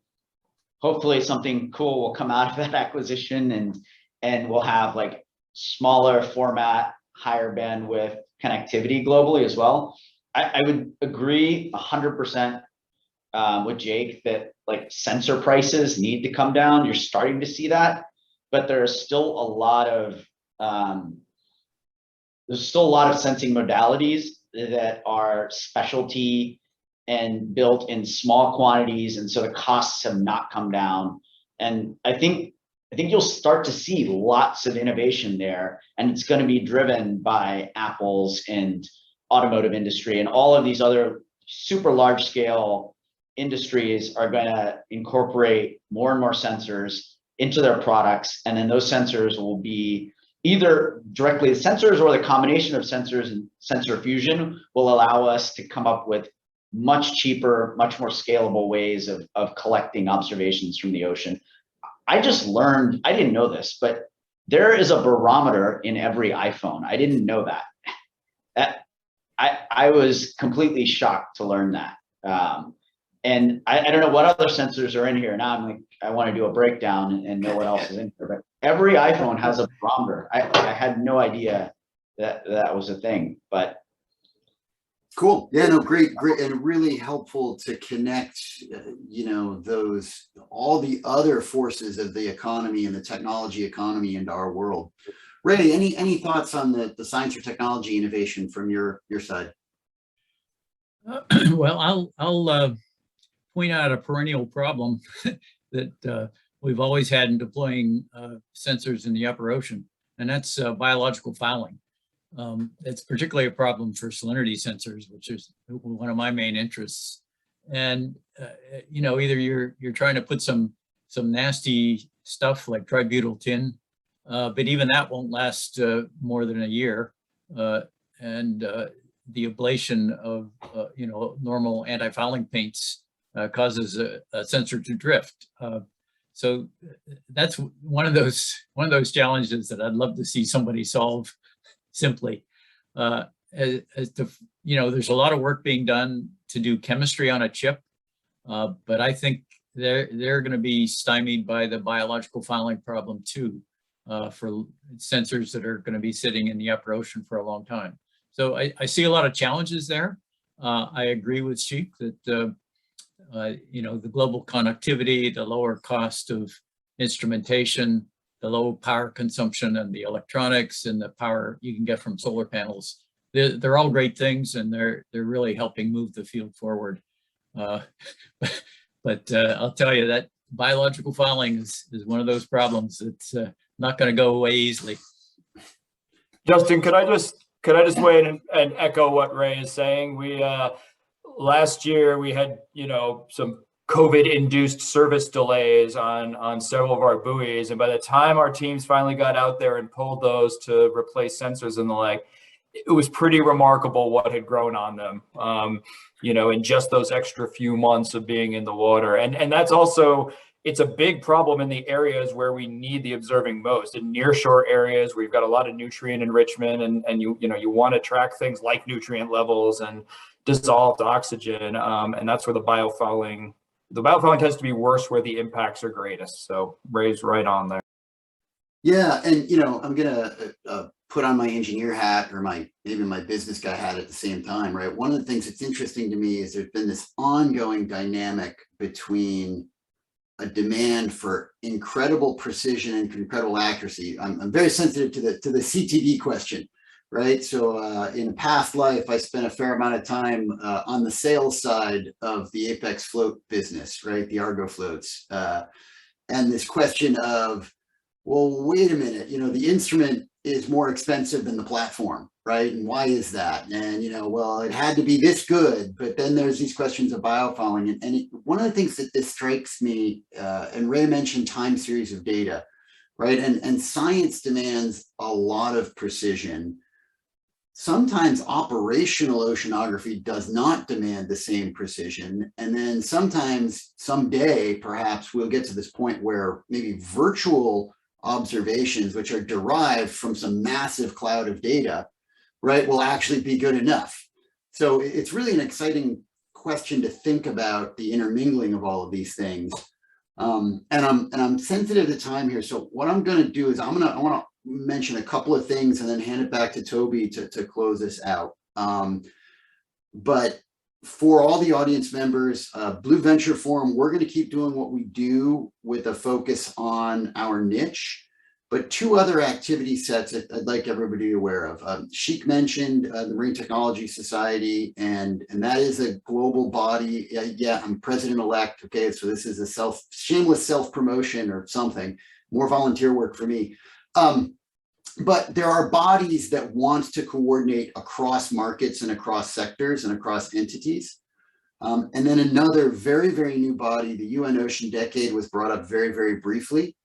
hopefully something cool will come out of that acquisition, and we'll have like smaller format, higher bandwidth connectivity globally as well. I would agree 100% with Jake that like sensor prices need to come down. You're starting to see that, but there's still a lot of sensing modalities that are specialty and built in small quantities, and so the costs have not come down. And I think you'll start to see lots of innovation there, and it's going to be driven by Apple's and automotive industry, and all of these other super large scale industries are going to incorporate more and more sensors into their products. And then those sensors will be either directly the sensors, or the combination of sensors and sensor fusion will allow us to come up with much cheaper, much more scalable ways of collecting observations from the ocean. I just learned, I didn't know this, but there is a barometer in every iPhone. I didn't know that. I was completely shocked to learn that. And I don't know what other sensors are in here. Now I'm like, I want to do a breakdown and know what else is in here. But every iPhone has a barometer. I had no idea that was a thing, but. Cool. Yeah, no, great, and really helpful to connect, all the other forces of the economy and the technology economy into our world. Ray, any thoughts on the science or technology innovation from your side? Well, I'll point out a perennial problem that we've always had in deploying sensors in the upper ocean, and that's biological fouling. It's particularly a problem for salinity sensors, which is one of my main interests. And either you're trying to put some nasty stuff like tributyl tin, but even that won't last more than a year. And the ablation of normal anti-fouling paints causes a sensor to drift. So that's one of those challenges that I'd love to see somebody solve simply. As to, there's a lot of work being done to do chemistry on a chip But I think they're going to be stymied by the biological fouling problem too, for sensors that are going to be sitting in the upper ocean for a long time. So I see a lot of challenges there. I agree with Sheik that the global connectivity, the lower cost of instrumentation, the low power consumption and the electronics and the power you can get from solar panels, they're all great things, and they're really helping move the field forward. But I'll tell you that biological fouling is one of those problems that's not going to go away easily. Justin, could I just weigh in and echo what Ray is saying? We last year we had some COVID-induced service delays on several of our buoys, and by the time our teams finally got out there and pulled those to replace sensors and the like, it was pretty remarkable what had grown on them. In just those extra few months of being in the water, and that's also, it's a big problem in the areas where we need the observing most. In nearshore areas, we've got a lot of nutrient enrichment, and you want to track things like nutrient levels and dissolved oxygen, and that's where the biofouling tends to be worse, where the impacts are greatest. So Ray's right on there. Yeah, and I'm gonna put on my engineer hat, or maybe my business guy hat at the same time, right? One of the things that's interesting to me is there's been this ongoing dynamic between a demand for incredible precision and incredible accuracy. I'm very sensitive to the CTD question, right? So in a past life, I spent a fair amount of time on the sales side of the Apex float business, right? The Argo floats, and this question of, well, wait a minute, the instrument is more expensive than the platform, right? And why is that? And, well, it had to be this good, but then there's these questions of biofouling. And one of the things that this strikes me, and Ray mentioned time series of data, right? And science demands a lot of precision. Sometimes operational oceanography does not demand the same precision. And then sometimes, someday, perhaps we'll get to this point where maybe virtual observations, which are derived from some massive cloud of data, right, will actually be good enough. So it's really an exciting question to think about, the intermingling of all of these things. And I'm sensitive to time here. So what I'm going to do is I want to mention a couple of things and then hand it back to Toby to close this out. But for all the audience members, Blue Venture Forum, we're going to keep doing what we do with a focus on our niche, but two other activity sets that I'd like everybody to be aware of. Sheik mentioned the Marine Technology Society, and that is a global body. Yeah, I'm president-elect. Okay, so this is a shameless self-promotion or something, more volunteer work for me. But there are bodies that want to coordinate across markets and across sectors and across entities. And then another very, very new body, the UN Ocean Decade, was brought up very, very briefly.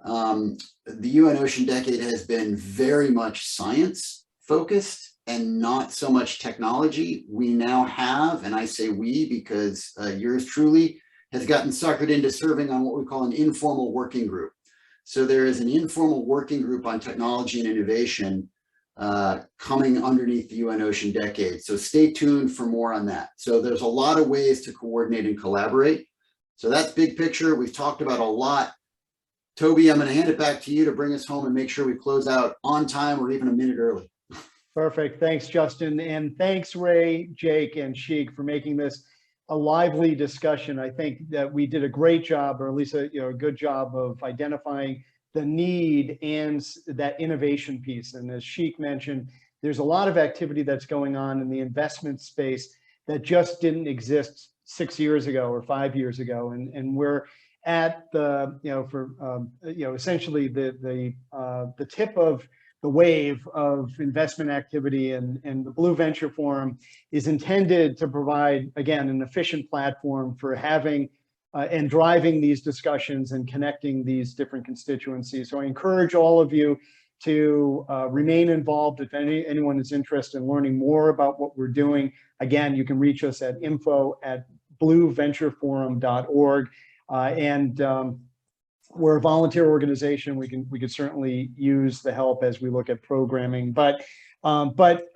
The UN Ocean Decade has been very much science focused and not so much technology. We now have, and I say we because yours truly has gotten suckered into serving on what we call an informal working group. So there is an informal working group on technology and innovation coming underneath the UN Ocean Decade. So stay tuned for more on that. So there's a lot of ways to coordinate and collaborate. So that's big picture. We've talked about a lot. Toby, I'm going to hand it back to you to bring us home and make sure we close out on time or even a minute early. Perfect. Thanks, Justin. And thanks, Ray, Jake, and Sheik, for making this a lively discussion. I think that we did a great job, or at least a good job of identifying the need and that innovation piece. And as Sheik mentioned, there's a lot of activity that's going on in the investment space that just didn't exist 6 years ago or 5 years ago. And we're at the, essentially the tip of the wave of investment activity, and the Blue Venture Forum is intended to provide, again, an efficient platform for having and driving these discussions and connecting these different constituencies. So I encourage all of you to remain involved. If anyone is interested in learning more about what we're doing, again, you can reach us at info@blueventureforum.org. We're a volunteer organization. We could certainly use the help as we look at programming. But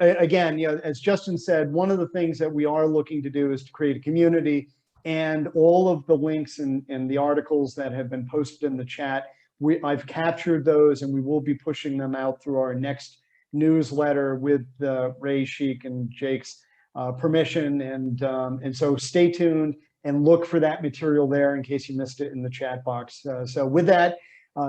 again, as Justin said, one of the things that we are looking to do is to create a community and all of the links and the articles that have been posted in the chat. I've captured those, and we will be pushing them out through our next newsletter with Ray, Sheik, and Jake's permission. And so stay tuned and look for that material there in case you missed it in the chat box. So with that,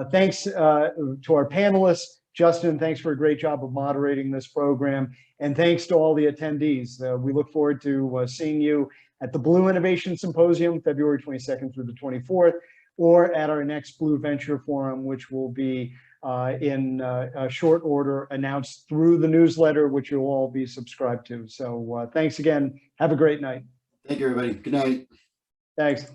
thanks to our panelists. Justin, thanks for a great job of moderating this program. And thanks to all the attendees. We look forward to seeing you at the Blue Innovation Symposium, February 22nd through the 24th, or at our next Blue Venture Forum, which will be in a short order announced through the newsletter, which you'll all be subscribed to. So thanks again. Have a great night. Thank you, everybody. Good night. Thanks.